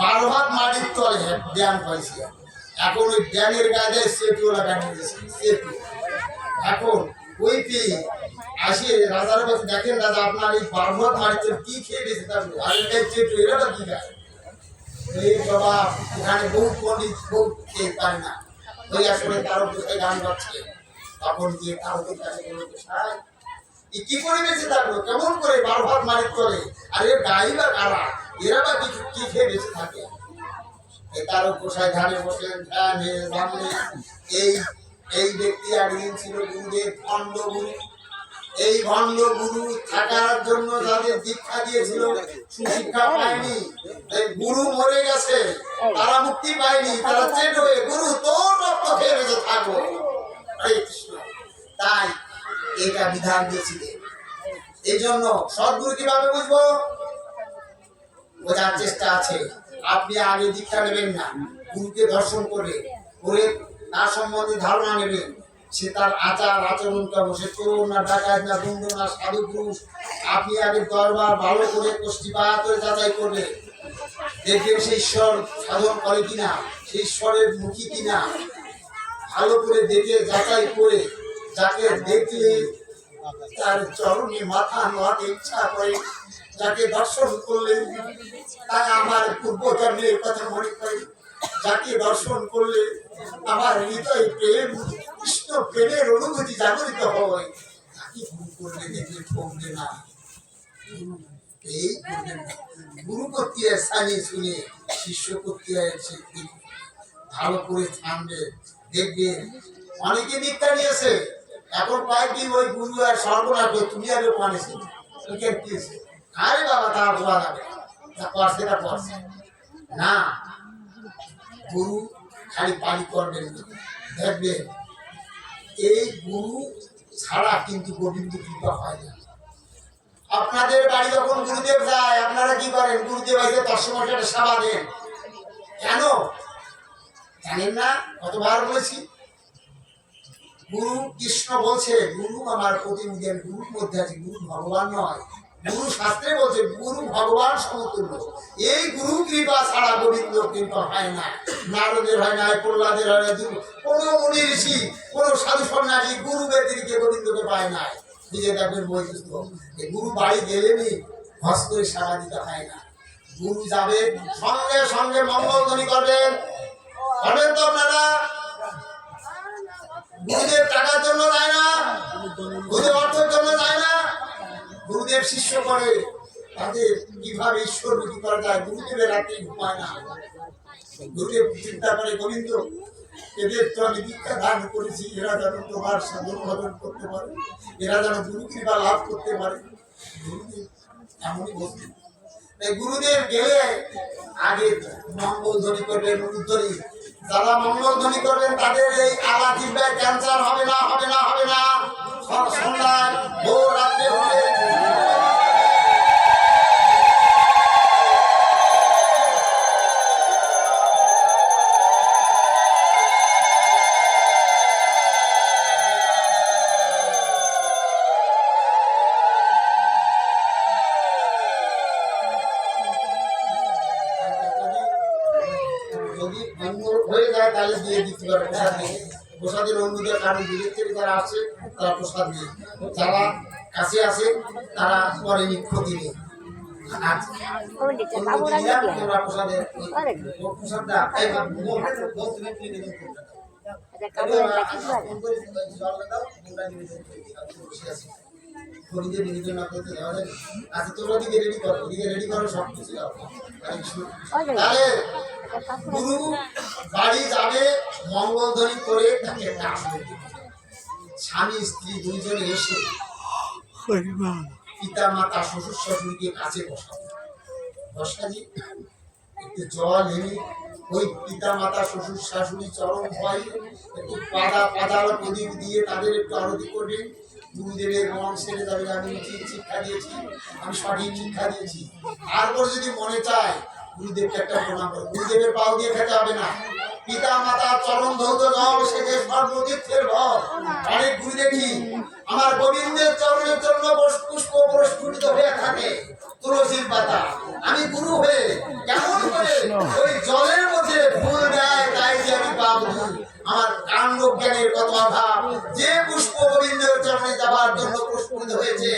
12 হাত মাটির তলে ব্যাং পাইছে। এখন ওই ব্যাঙের গায়ে চেটু লাগানো চেটু। এখন ওই পেয়ে আসে রাজার কাছে, দেখেন রাজা আপনার এই 12 হাত মাটিতে কি খেয়ে বেঁচে থাকবে, আর এই চেটু এরা কি খায়? এই জবাব এখানে বহু পণ্ডিত বহু খেয়ে পারে না। ওই আসলে কারো কোথায় গান গাচ্ছে, তখন গিয়ে কারোর কাছে বলে কি করে বেঁচে থাকলো, কেমন করে 12 হাত মাটির তলে, আর এর গাই বা কারা, এরা বা কি খেয়ে বেঁচে থাকে? তারও গোসাই ধারে বসেন সামনে। এই ব্যক্তি একদিন ছিল গুরুদেব ভণ্ড গুরু। এই ভণ্ড গুরু থাকার জন্য যাদের দীক্ষা দিয়েছিল সুশিক্ষা পায়নি, গুরু মরে গেছে, তারা মুক্তি পায়নি, তারা চেট হয়ে গুরু তোর রক্ত খেয়ে বেঁচে থাকবো। হরে কৃষ্ণ। তাই এটা বিধান দিয়েছিলেন। এই জন্য সদ্গুরু কিভাবে বুঝবো, বোঝার চেষ্টা আছে। আপনি আগে দীক্ষা নেবেন না, গুরুকে দর্শন করবেন, করে তার সম্বন্ধে ধারণা নেবেন। সে তার আচার আচরণ কেমন, সে চোর না ডাকাত না গুন্ড না সাধু পুরুষ। আপনি আগে দরবার ভালো করে কষ্টিপাত করে যাচাই করবেন, দেখবেন সে ঈশ্বর সাধন করে কিনা, সে ঈশ্বরের মুখী কিনা। ভালো করে দেখে যাচাই করে যাকে দেখলে তার চরণে মাথা নোয়াতে ইচ্ছা করে, যাকে দর্শন করলে তাই আমার পূর্বজন্মের কথা মনে করে, যাকে দর্শন করলে আমার হৃদয় প্রেম কৃষ্ণ প্রেমের অনুভূতি জাগরিত হয়, তাকে গুরু করলে দেখলে ঠকবে না। এই গুরু করতে স্থানে শুনে শিষ্য করতে ভালো করে থামবে, দেখবে। অনেকে দীক্ষা নিয়েছে, এখন কয়েকদিন ওই গুরু আর সর্বনাশ, তুমি আগে পানিছি আরে বাবা তা ধোয়া যাবে করছে না করছে না। গুরু খালি পানি করবেন, দেখবেন এই গুরু ছাড়া কিন্তু গোবিন্দ কৃপা হয় না। আপনাদের বাড়ি যখন গুরুদেব যায় আপনারা কি করেন, গুরুদেব আইসে 10 মাসে একটা সেবা দেন, কেন জানেন না? কতবার বলেছি, গুরু কৃষ্ণ বলছে গুরু আমার প্রতিনিধি, গুরুর মধ্যে আছে, গুরু ভগবান নয়। গুরু শাস্ত্রে বলছে গুরু ভগবান সমতুল্য। এই গুরু কৃপা ছাড়া গোবিন্দ কৃপা হয় না। নারদের হয় না, প্রহ্লাদের হয় না, কোনো মুনি ঋষি কোনো সাধু সন্ন্যাসী গুরু ব্যক্তিকে গোবিন্দকে পায় না। নিজে দেখবেন বৈশিষ্ট্য, গুরু বাড়ি গেলেনি হস করে সারা দিতে হয় না। গুরু যাবে সঙ্গে সঙ্গে মঙ্গলধ্বনি করবেন, করবেন তো আপনারা? গুরুদেব টাকার জন্য যায় না, গুরুদেব অর্থের জন্য যায় না। গুরুদেব শিষ্য করে তাদের কিভাবে ঈশ্বর মুখী করা যায়। গুরুদেবের রাত্রি ঘুমায় না, গুরুদেব চিন্তা করে গোবিন্দ এদের তো আমি দীক্ষা দান করেছি, এরা যেন তোমার সাধন ভজন করতে পারে, এরা যেন গুরু কৃপা লাভ করতে পারে। গুরুদেব এমনই বস্তু, তাই গুরুদেব গেলে আগে মঙ্গল ধ্বনি করবেন, উদ্ধারী যারা মঙ্গল ধ্বনি করবেন তাদের এই আলা জিহ্বায় ক্যান্সার হবে না, হবে না, হবে না। সন্ধ্যায় ভোর রাত্রে হলে যদি অন্য হয়ে যায় তাহলে দিয়ে দিতে পারে প্রসাদ দিয়ে। প্রসাদের অন্যদের কারণ বিদেশ থেকে যারা আসে তারা প্রসাদ দিয়ে, যারা কাছে আসে তারা পরে ক্ষতি নেই। গুরু বাড়ি যাবে মঙ্গলধ্বনি করে তাকে ডাকবে। স্বামী স্ত্রী দুইজনে এসে পিতা মাতা শ্বশুর শাশুড়িকে কাছে বসাবে, একটু জল এনে ওই পিতা মাতা শ্বশুর শাশুড়ি চরণ হয় একটু পাদাল প্রদীপ দিয়ে তাদের একটু আরতি করবেন। গুরুদেবের মন সেরে যাবে, আমি উচিত শিক্ষা দিয়েছি, আমি সঠিক শিক্ষা দিয়েছি। তারপর যদি মনে চায় গুরুদেবকে একটা প্রণাম করে, গুরুদেবের পাও দিয়ে খেতে হবে না, পিতা মাতা চরণ ধৌত জল সেজে সর্বতীর্থের ভর। অনেক গুরু দেখি আমার গোবিন্দের চরণের জন্য পুষ্প প্রস্ফুটিত হয়ে থাকে তুলসীর পাতা, আমি গুরু হয়ে কেমন করে ওই জলের মধ্যে ফুল দেয়, তাই যে আমি পাবো। আমার কাণ্ড জ্ঞানের কত অভাব, যে পুষ্প গোবিন্দের চরণে যাবার জন্য প্রস্ফুটিত হয়েছে,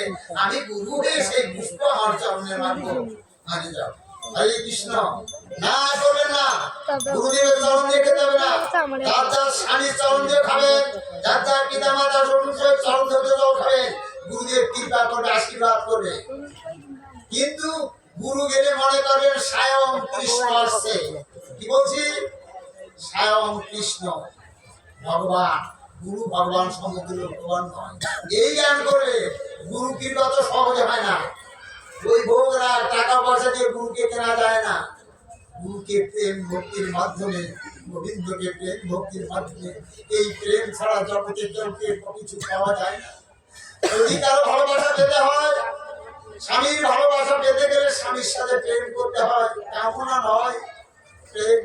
আমি গুরু হয়ে সেই পুষ্প আমার চরণে মানব। মানে যাও হরে কৃষ্ণ না করবেন না, গুরুদেবের চরণ দিয়ে খেতে হবে না, যার যার স্বামীর চরণ দিয়ে খাবেন, যার যার পিতা মাতা শ্বশুর চরণ ধরে জল খাবেন, গুরুদেব কৃপা করবে, আশীর্বাদ করবে। কিন্তু গুরু গেলে মনে করবেন স্বয়ং কৃষ্ণ আসছে। কি বলছি? স্বয়ং কৃষ্ণ ভগবান। গুরু ভগবান সমতুল্য ভগবান নয়, এই জ্ঞান করে গুরু কৃপা তো সহজে হয় না। ওই ভোগরা টাকা পয়সা দিয়ে গুরুকে কেনা যায় না। গুরুকে প্রেম ভক্তির মাধ্যমে, গোবিন্দকে প্রেম ভক্তির মাধ্যমে, এই প্রেম ছাড়া জগতে কেউকে কিছু পাওয়া যায় না। যদি কারো ভালোবাসা পেতে হয়, স্বামীর ভালোবাসা পেতে গেলে স্বামীর সাথে প্রেম করতে হয়, কামনা নয় প্রেম।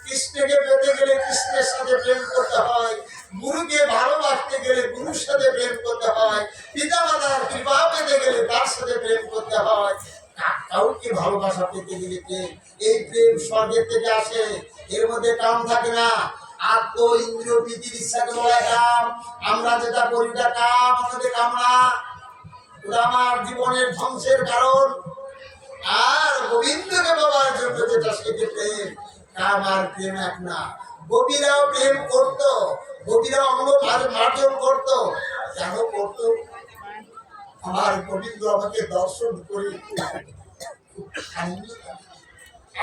কৃষ্ণকে পেতে গেলে কৃষ্ণের সাথে প্রেম করতে হয়, গুরুকে ভালোবাসতে গেলে গুরুর সাথে প্রেম করতে হয়, পিতা মাতার কৃপা পেতে গেলে তার সাথে প্রেম করতে হয়। কাউকে ভালোবাসা পেতে গেলে প্রেম, এই প্রেম স্বর্গের থেকে আসে, এর মধ্যে কাম থাকে না। আত্ম ইন্দ্রিয় প্রীতির ইচ্ছাকে বলা কাম। আমরা যেটা করি না কাম, আমাদের কামনা, ওটা আমার জীবনের ধ্বংসের কারণ। আর গোবিন্দকে পাওয়ার জন্য যেটা সেটি প্রেম, কাম আর প্রেম এক না। গোপীরাও প্রেম করত, গোপীরাও অঙ্গ মার্জন করত। কেন করত? আমার গোবিন্দ আমাকে দর্শন করে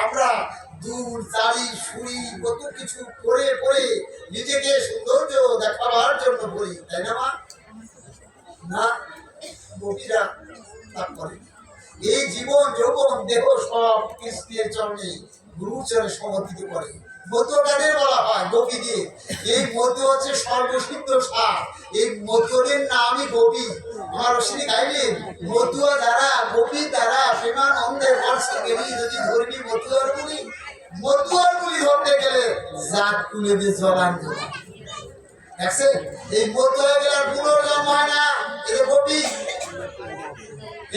আমরা দূর চারি সুরি কত কিছু করে করে নিজেকে সৌন্দর্য দেখাবার জন্য করি, তাই না মা? না, গোপীরা তা করে। এই জীবন যৌবন দেহ সব কৃষ্ণের চরণে গুরুর চরণে সমর্পিত করে। মতুয়াদের বলা হয় গোপীদের। এই মতু হচ্ছে সর্বসিদ্ধ সার, এই মতুয়াদের নামই গোপী। আমার অশ্বিনী গাইলেন মতুয়া দ্বারা, গোপী দ্বারা প্রেমানন্দের বর্ষে গেলি যদি ধরবি মতুয়ার গুলি, মতুয়ার গুলি ধরতে গেলে জাত তুলে দিয়ে জলান দেখছেন। এই মতুয়া গেলার পুনর্জন্ম হয় না, এটা গোপী।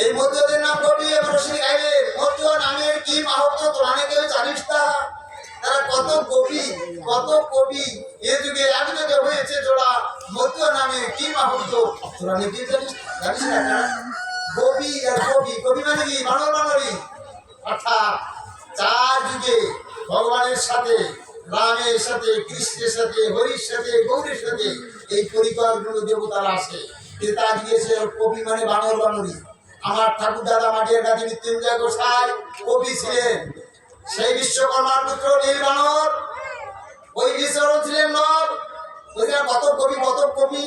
এই মতুয়াদের নাম গোপী। অশ্বিনী গাইলেন মতুয়া নামের কি মাহাত্ম্য তোরা কেউ জানিস তা? তারা কত কবি, কত কবি এ যুগে এক যুগে হয়েছে জোড়া, মতুয়া নামে কি মাহাত্ম্য তোরা নাকি জানিস? জানিস না? কবি আর কবি, কবি মানে কি? বানর বানরি। অর্থাৎ চার যুগে ভগবানের সাথে, রামের সাথে, কৃষ্ণের সাথে, হরির সাথে, গৌরীর সাথে এই পরিবারগুলো দেবতারা আসে। তা দিয়েছে কবি মানে বানর বানরি। আমার ঠাকুর দাদা মাটির কাছে মৃত্যুঞ্জয় গোসাই কবি ছিলেন। সেই বিশ্বকর্মার পুত্র নীলবানর ওই বিচরণ ছিলেন নর, ওইখানে কত কবি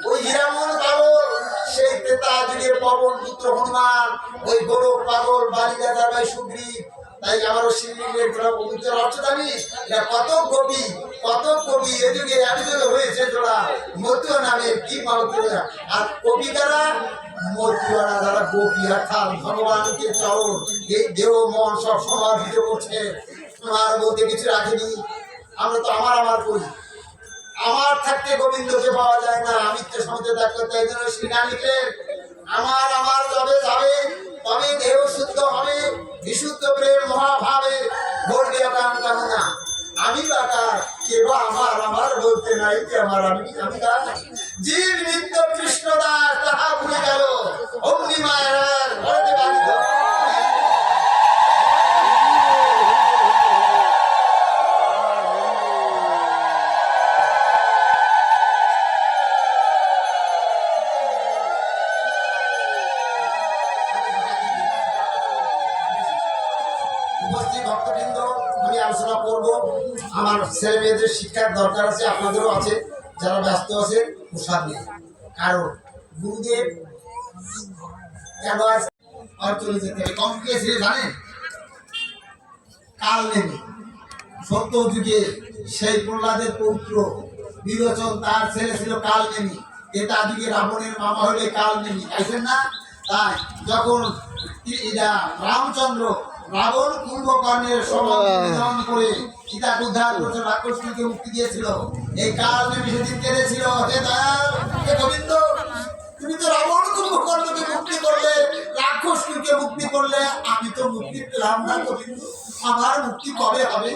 ওই হীরামন পাগল, সেই ত্রেতা যুগের পবন পুত্র হনুমান, ওই গৌরব পাগল বালিদাদা ভাই সুগ্রীব। তাই আমারও শিবলিঙ্গের অর্থ জানিস, কত কবি এ যুগে এক যুগে হয়েছে জোড়া মতুয়া নামে কি মালতীরা। আর কবিতারা মতুয়ারা যারা গোপী অর্থাৎ ভগবানকে চরণ এই দেহ মন সব সমাধিত করছে, আমার বলতে কিছু রাখিনি। আমরা তো আমার করি, আমার থাকতে গোবিন্দকে পাওয়া যায় না, আমিত্বের সঙ্গে থাকতে। তাই জন্য শ্রীরাম লিখলেন আমার যবে যাবে তবে দেহ শুদ্ধ হবে, বিশুদ্ধ প্রেম মহাভাবে গড়বে কাম কামনা। আমি বাকার কেবা আমার বলতে নাই যে আমি জীব নিত্য কৃষ্ণ দাস তাহা ভুলে গেল অগ্নি মায়ের ঘরে বাড়িত। উপস্থিত ভক্তবৃন্দ, আমি আলোচনা করব। আমার ছেলে মেয়েদের শিক্ষার দরকার আছে, আপনাদেরও আছে, যারা ব্যস্ত আছে প্রসাদ নেই। কারণ গুরুদেব কেন আর চলে যেতে হবে। কম কে ছিল জানেন? কাল নেমে সত্য যুগে সেই প্রহ্লাদের পৌত্র বিরোচন, তার ছেলে ছিল কাল নেমি। এটা যুগে রাবণের মামা হলে কাল নেমি, তাইছেন না? তাই যখন রামচন্দ্র রাবণ কুম্ভকর্ণের সমাধান করে সীতাকে উদ্ধার করছে, রাক্ষসকে মুক্তি দিয়েছিল, এই কাল নেমে সেদিন কেঁদেছিল, হে দয়াল, হে গোবিন্দ, তুমি তো রাবণ কুম্ভকর্ণকে মুক্তি করলে, রাক্ষসকে মুক্তি করলে, আমি তো মুক্তি পেলাম না গোবিন্দ, আমার মুক্তি কবে হবে?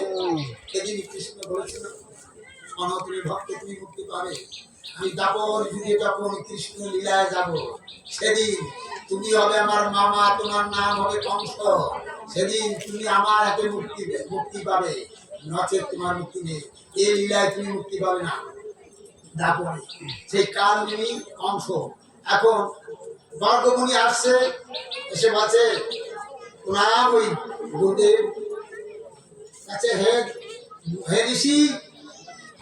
সেদিন কৃষ্ণ বলেছিল, অনতুল ভক্তে তুমি মুক্তি পাবে। আমি যাবর যুগে যখন কৃষ্ণ লীলায় যাব, সেদিন তুমি হবে আমার মামা, তোমার নাম হবে কংস, সেদিন তুমি আমার হাতে মুক্তি পাবে, নচেত তোমার মুক্তি নেই। এই লীলায় তুমি মুক্তি পাবে না। তারপরে সেই কাল নিমি কংস এখন বর্গমুনি আসছে, এসে বলছে নাম ওই গুরুদেব কাছে, হে ঋষি,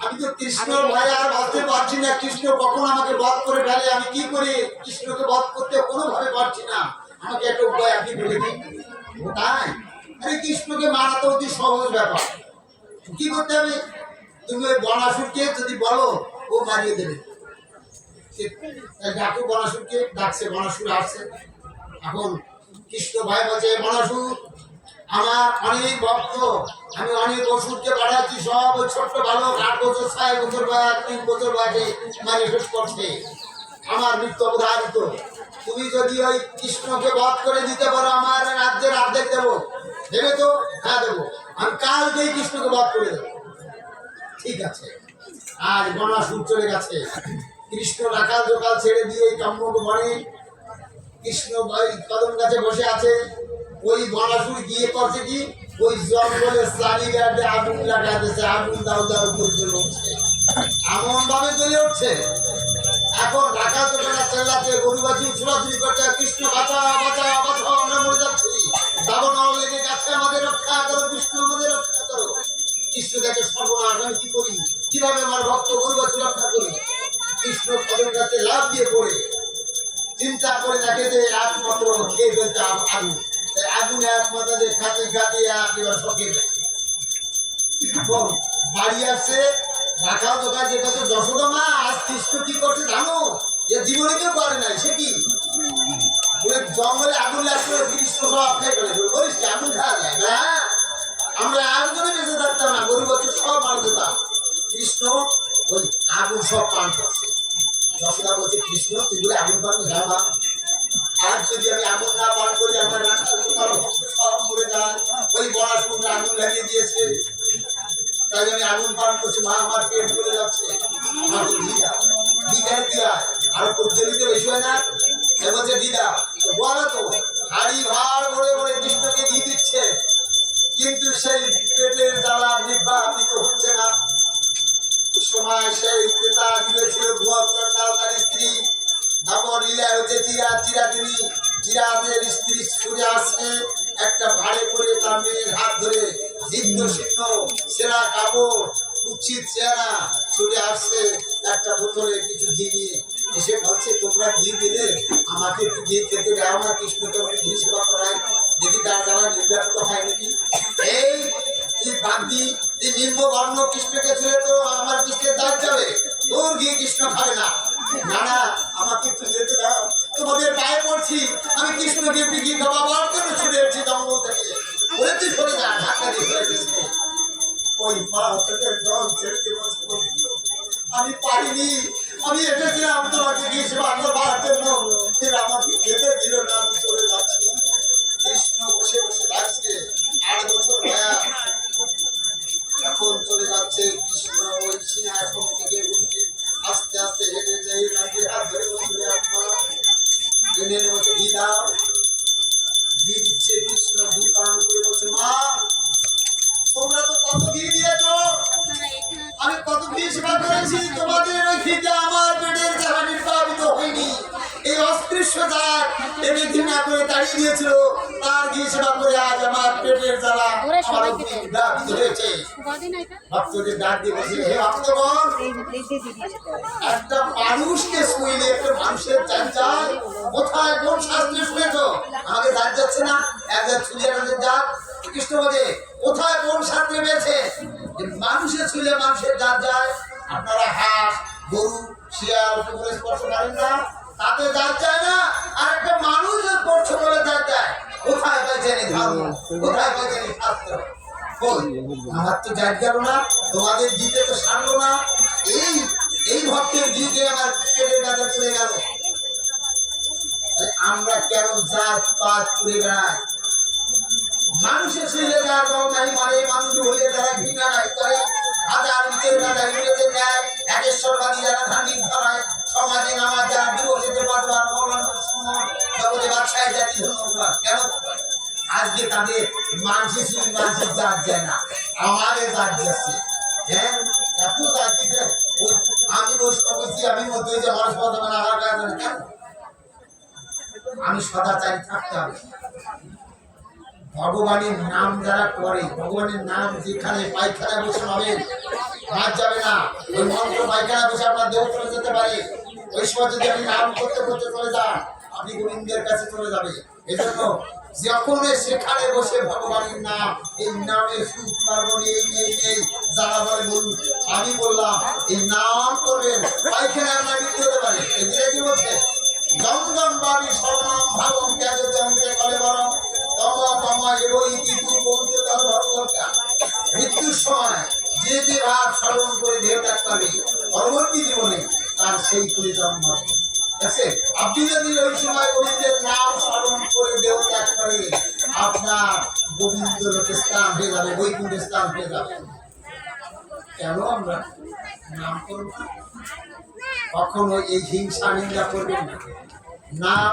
আমি তো কৃষ্ণর ভয় আর বাঁচতে পারছি না, কৃষ্ণ কখন আমাকে বধ করে ফেলে, আমি কি করি? কৃষ্ণকে বধ করতে কোনোভাবে পারছি না, আমাকে একটা উপায় আপনি বলে দিন। তাই আরে কৃষ্ণকে মারা তো অতি সহজ ব্যাপার, কি করতে হবে? তুমি ওই বনাসুরকে যদি বলো, ও মারিয়ে দেবে। ডাকো বনাসুরকে, ডাকছে, বনাসুর আসছে। এখন কৃষ্ণ ভাই বলছে, বনাসুর আমার অনেক ভক্ত, আমি অনেক ওষুধকে পাঠাচ্ছি, সব ওই ছোট্ট বালক 8 বছর 6 বছর বয়স 3 বছর বয়সে মানে শেষ করছে, আমার মৃত্যু অবধারিত। তুমি যদি ওই কৃষ্ণকে বধ করে দিতে পারো, আমার রাজ্যের অর্ধেক দেবো। দেবে তো? হ্যাঁ দেবো, আমি কালকেই কৃষ্ণকে বধ করে দেবো। ঠিক আছে। আর বনাসুর চলে গেছে। কৃষ্ণ রাখাল জোকাল ছেড়ে দিয়ে কাম্যক বনে কৃষ্ণ কদম গাছে বসে আছে। ওই বনাসুর গিয়ে করছে কি, ওই জঙ্গলের চারিগাতে আগুন লাগাতেছে, আগুন দাউ দাউ করে জ্বলে উঠছে, এমন ভাবে জ্বলে উঠছে। এখন রাখাল জোকাল চেল্লাচ্ছে, গরু বাছুর ছোড়াছুড়ি করছে, কৃষ্ণ বাঁচাও বাঁচাও বাঁচাও, আমরা মরে যাচ্ছি, দাবন লেগে গেছে, আমাদের রক্ষা করো কৃষ্ণ, আমাদের রক্ষা করো। কৃষ্ণ দেখে সর্বনাশ, আমি কি করি, কিভাবে আমার ভক্ত গরু বাছুর রক্ষা করি? কৃষ্ণ কদম গাছে লাফ দিয়ে পড়ে চিন্তা করে দেখে যে একমাত্র খেয়ে ফেলতে আগুন, আগুন এক মাথা দিয়ে খাতে খাতে এবার শখে গেছে। এখন বাড়ি আসছে, রাখাল দোকান যে কত যশোদা মা, আজ কৃষ্ণ কি করছে জানো? এ জীবনে কেউ করে নাই। সে কি জঙ্গলে আগুন লাগছে, কৃষ্ণ সব খেয়ে ফেলেছে। বলিস কি আগুন খাওয়া যায় না? আমরা একজনে বেঁচে থাকতাম না, গরু বছর সব মারা যেতাম। কৃষ্ণ ওই আগুন সব পান করছে। যশোদা বলছে, কৃষ্ণ তুই বলে আগুন পানি? হ্যাঁ মা, আর যদি আমি আগুন না পান করি, আমার সব মরে যায়। ওই বনাসুর আগুন লাগিয়ে দিয়েছে, তাই আমি আগুন পান করছি, মা আমার পেট চলে যাচ্ছে, আমাকে দিদা দিদার দিয়া আরো প্রজ্বলিত বেশি হয় না? বলছে দিদা বলো তো, হাড়ি ভাড় ভরে ভরে কৃষ্ণকে দিয়ে দিচ্ছে, কিন্তু সেই পেটের জ্বালা নির্বাহিত হচ্ছে না। সময় সেই ক্রেতা দিয়েছিল ভুয়াচন্ডাল, তার স্ত্রী দামর লীলায় হচ্ছে চিরাতিনি, চিরাতের স্ত্রী ছুটে আসছে, একটা ভাড়ে করে তার মেয়ের হাত ধরে জীর্ণ শীর্ণ সেরা কাপড় উচিত চেহারা ছুটে আসছে একটা বোতলে কিছু ঘি নিয়ে এসে বলছে তোমরা ঘি দিলে আমাকে একটু ঘি খেতে দাও না, কৃষ্ণ তোমাকে ঘি সেবা করায়, দেখি তার দ্বারা নির্যাতিত হয় নাকি। এই বান্দি এই নিম্নবর্ণ কৃষ্ণকে ছেড়ে তো আমার কৃষ্ণের দাঁত যাবে, তোর ঘি কৃষ্ণ খাবে না। না না, আমাকে একটু যেতে দাও, তোমাদের পায়ে পড়ছি, আমি কৃষ্ণকে একটু ঘি খাওয়াবার জন্য ছুটে এসেছি জঙ্গল থেকে। ওরে তুই সরে যা, ধাক্কা দিয়ে ফেলে দিয়েছে। ওই মা চোখের জল ছেড়ে বলছে আমি পারিনি, আমি এসেছিলাম তোমাকে ঘি সেবা করবার জন্য, এরা আমাকে খেতে দিল না, আমি চলে যাচ্ছি। কৃষ্ণ বসে বসে থাকছে, 8 বছর বয়স, এখন চলে যাচ্ছে। কৃষ্ণ ওই সিংহাসন থেকে উঠে আস্তে আস্তে হেঁটে যাই, নাকি হাত ধরে বসে আপনার জেনে বসে ঘি দাও, ঘি দিচ্ছে। কৃষ্ণ ঘি পান করে বলছে মা তোমরা তো কত ঘি দিয়েছ, আমি কত ঘি সেবা করেছি, তোমাদের ওই ঘিটা আমার পেটের জ্বালা নির্বাপিত হয়নি। এই অস্পৃশ্য জাত এনে ঘৃণা করে তাড়িয়ে দিয়েছিল, তার ঘি সেবা করে আজ আমার পেটের জ্বালা আমার নির্বাপিত হয়েছে। ভক্তদের ডাক দিয়ে বলছে হে ভক্তগণ, একটা মানুষকে শুইলে একটা মানুষের জান যায়, কোথায় কোন শাস্ত্রে শুনেছ? আমাকে জান যাচ্ছে না, একজন চুলিয়াদের জাত কৃষ্ণ বলে কোথায় কোন শাস্ত্রে পেয়েছে যে মানুষের ছুঁলে মানুষের জাত যায়? আপনারা হাঁস গরু শিয়াল কুকুরের স্পর্শ করেন না, তাতে জাত যায় না, আর একটা মানুষের স্পর্শ করে জাত যায়। কোথায় পাইছেন এই ধর্ম, কোথায় পাইছেন এই শাস্ত্র? আমার তো জাত গেল না, তোমাদের গীতে তো সারলো না, এই ভক্তের গীতে আমার পেটের ব্যথা চলে গেল। আমরা কেন জাত পাত করে বেড়াই? মানুষের ছেলে যার দল নাই মানে মানুষ হইলে যারা ঘৃণা নাই করে, হাজার ভিতরে রাজা ইংরেজের ন্যায় একেশ্বরবাদী যারা ধার্মিক ধরায়, সমাজে নামাজ যারা দিবসেতে বাদবার মৌলানা সুমন জগতে বাদশাহ জাতি ধন্যবাদ। কেন আজকে তাদের মানসিক মানসিক জাত যায় না, আমাদের জাত যাচ্ছে। হ্যাঁ এত জাত দিচ্ছে, আমি বৈষ্ণব হয়েছি, আমি মধ্যে যে মানুষ পদ মানে আমার কাছে কেন? আমি সদাচারী থাকতে হবে। ভগবানের নাম যারা করে, ভগবানের নাম যেখানে পায়খানা বসে হবে হাত যাবে না, ওই মন্ত্র পায়খানা বসে আপনার দেহ চলে যেতে পারে। ওই সময় যদি আপনি নাম করতে করতে চলে যান, আপনি গোবিন্দের কাছে চলে যাবে। এই জন্য যখন সেখানে বসে ভগবানের নাম, এই নামে সুখ পার্বণ এই নেই নেই যারা বলে বলুন, আমি বললাম এই নাম করবেন, পায়খানা আপনার মৃত্যু হতে পারে। এদিকে কি বলছে জঙ্গম বাড়ি সর্বনাম ভাবন ত্যাগ যন্ত্রে করে বরং মৃত্যুর সময় যে যে ভাব স্মরণ করে দেহ ত্যাগ করবে পরবর্তী জীবনে তার সেই পরিজন্ম হবে। আপনি যদি ওই সময় গোবিন্দের নাম স্মরণ করে দেহ ত্যাগ করে, আপনার গোবিন্দ লোকে স্থান হয়ে যাবে, বৈকুণ্ঠ স্থান হয়ে যাবে। কেন আমরা নাম করব? কখনো এই হিংসা নিন্দা করবেন না। নাম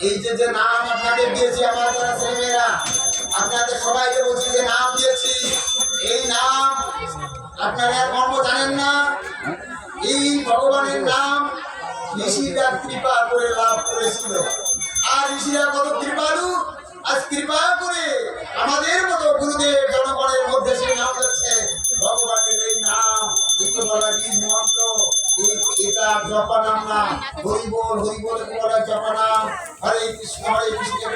এই যে নাম আপনাদের দিয়েছি, আমার যারা ছেলেমেয়েরা আপনাদের সবাইকে বলছি যে নাম দিয়েছি, এই নাম আপনারা কর্ম জানেন না। এই ভগবানের নাম ঋষিরা কৃপা করে লাভ করেছিল, আর ঋষিরা কত কৃপালু, আজ কৃপা করে আমাদের মতো গুরুদেব জনগণের মধ্যে সেই নাম যাচ্ছে। ভগবানের এই নাম একে বলা বীজ মন্ত্র, এটা জপা নাম না। হরিবোল হরিবোল বলা জপা নাম, হরে কৃষ্ণ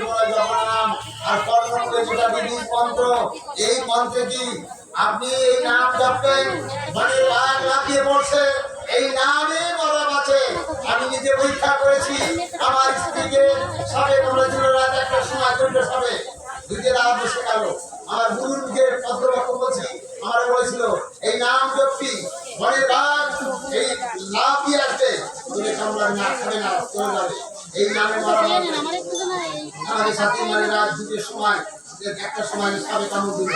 বলা জপা নাম। আর কর্ম করে যেটা বীজ মন্ত্র, এই মন্ত্রে কি আপনি এই নাম জপবেন, মানে লাখ লাফিয়ে পড়ছে, এই নামে মরা আছে। আমি নিজে পরীক্ষা করেছি, আমার স্ত্রীকে সবে বলেছিল রাত 1টার সময় 2টা সবে দুইটা রাত বসে গেল। আমার গুরুর মুখে পদ্মবাক্য বলছি, আমার বলেছিল এই নাম জপি মনের রাত এই লাভ দিয়ে আসবে, তুমি কামড়াবে না, খাবে না, চলে যাবে। এই নামে মরা আমাদের সাথে মানে রাত 2টার সময় 1টার সময় সবে কামড় দিল।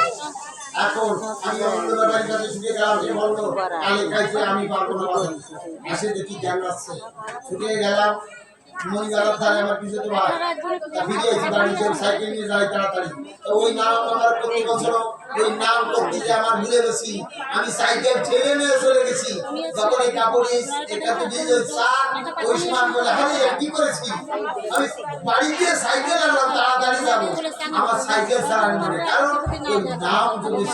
এখন আমি অন্যবাড়ির কাছে ছুটে গেলাম, সে বললো কালে খাইছে আমি পারবো না, আসে দেখি জ্ঞান আসছে। ছুটে গেলাম মহিলার ধারে, আমার পিছনে তো ভাই ফিরে এসে দাঁড়িয়েছে, সাইকেল নিয়ে যাই তাড়াতাড়ি। তো ওই নাম আমার প্রতি বছর ওই নাম করতে যে আমার ভুলে গেছি, আমি সাইকেল ঠেলে নিয়ে চলে গেছি। যখন এই কাপড় এটাতে দিয়ে স্যার ওই সময় বলে হ্যাঁ কি করেছি, আমি বাড়িতে সাইকেল আনলাম, তাড়াতাড়ি যাবো, আমার সাইকেল চালানো মানে কারণ ওই নাম যদি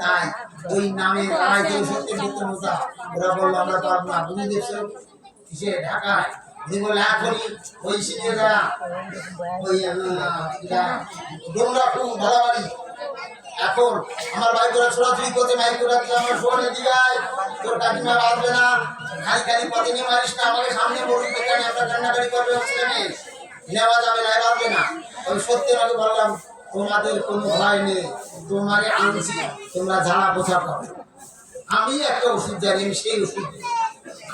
তাই ওই নামে তারাই যে সত্যি সত্যতা ওরা বললো আমরা পারবো না তুমি দেখছো কিসে ঢাকায় যদি বলে এখনই ওই সিনেরা ওই ডোমরা খুব ভাড়াবাড়ি এখন আমার ভাই করে ছোড়াছুড়ি করতে মাইক করে আমার শোনে দিগায় তোর কাকিমা বাঁচবে না খালি খালি পথে নিয়ে মারিস না আমাকে সামনে বলুন কেন আমরা কান্নাকারি করবে ছেলে মেয়ে নেওয়া যাবে না বাঁচবে না আমি সত্যি আমাকে বললাম তোমাদের কোনো ভয় নেই তোমাকে আনছি তোমরা ঝাড়া পোছা করো আমি একটা ওষুধ জানি আমি সেই ওষুধ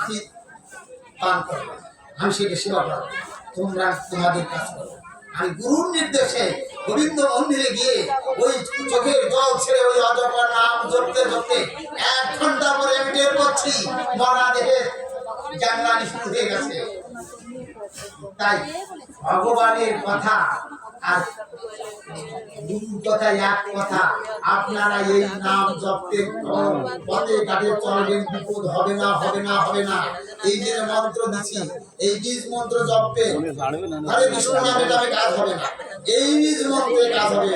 আমি পান করবো আমি সেটা সেবা করবো তোমরা তোমাদের কাজ করো আমি গুরুর নির্দেশে গোবিন্দ মন্দিরে গিয়ে ওই চোখের জল ছেড়ে ওই অজপার নাম জপতে জপতে 1 ঘন্টা পরে আমি টের পাচ্ছি মরা দেহে জানলানি শুরু হয়ে গেছে তাই ভগবানের কথা আর গুরুর কথা এক কথা আপনারা এই নাম জপতে পথে ঘাটে চলবেন বিপদ হবে না হবে না হবে না এই যে মন্ত্র দিচ্ছি এই বীজ মন্ত্র জপতে হরে কৃষ্ণ নামে নামে কাজ হবে না এই বীজ মন্ত্রে কাজ হবে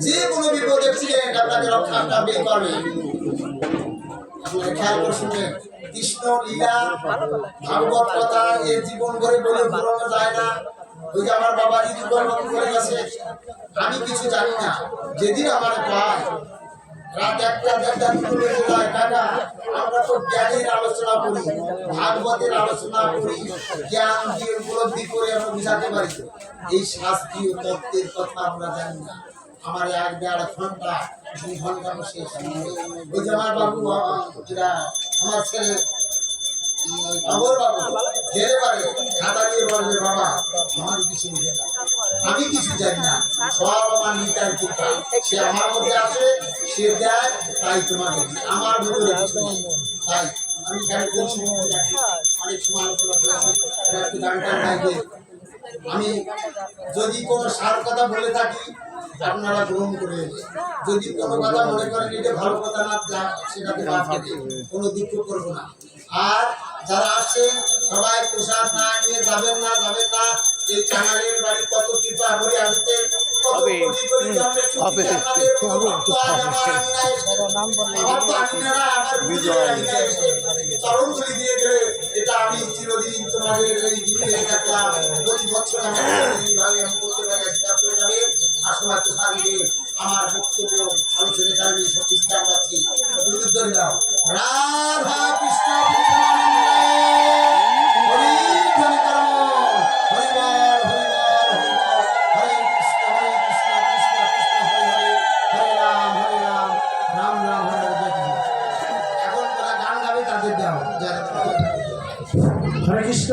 যে কোনো বিপদ অ্যাক্সিডেন্ট আপনাকে রক্ষা করবে আপনারা খেয়াল করে শুনবেন কৃষ্ণ লীলা ভাগবত কথা এই জীবন ভরে বলে ঘুরানো যায় না ওই যে আমার বাবা দিদি করে গেছে আমি কিছু জানি না যেদিন আমার পায় রাত 1টা 2টা বেজে যায় কাকা আমরা তো জ্ঞানের আলোচনা করি ভাগবতের আলোচনা করি জ্ঞান দিয়ে উপলব্ধি করে আমরা বুঝাতে পারি এই শাস্ত্রীয় তত্ত্বের কথা আমরা জানি না আমার 1-1.5 ঘন্টা 2 ঘন্টা বসে ওই যে আমার বাবু আমার ছেলে খবর বাবু জেলে পারে খাতা দিয়ে বলবে বাবা আমার কিছু বুঝে না আমি কিছু জানি না সব আমার নিতার কৃপা সে আমার মধ্যে আছে সে দেয় তাই তোমাকে আমার ভিতরে কিছু নেই। তাই আমি গাড়ি করছি অনেক সময় আলোচনা করেছি একটু গানটা গাইবে আমি যদি কোনো সার কথা বলে থাকি আপনারা গ্রহণ করে যদি কোনো কথা মনে করেন এটা ভালো কথা না সেটাকে বাদ দেবে কোনো দুঃখ করবো না আর যারা আসছেন সবাই প্রসাদ না নিয়ে যাবেন না এই কানারের বাড়ি কত কৃপা করে আসছে কত কোটি কোটি জন্মের সুখী আপনাদের কোনো ভক্ত আজ আমার আঙিনায় এসে আমার তো আঙিনারা আমার বিজয় আঙিনায় এসে চরণ ধরে দিয়ে গেলে এটা আমি চিরদিন তোমাদের এই জীবনে থাকলাম প্রতি বছর আমার এইভাবে আমি করতে পারি হিসাব করে যাবে আসলে তো সারিয়ে আমার বক্তব্য আলোচনা আমি প্রতিষ্ঠা পাচ্ছি ধরে দাও রাধা কৃষ্ণ
হরে কৃষ্ণ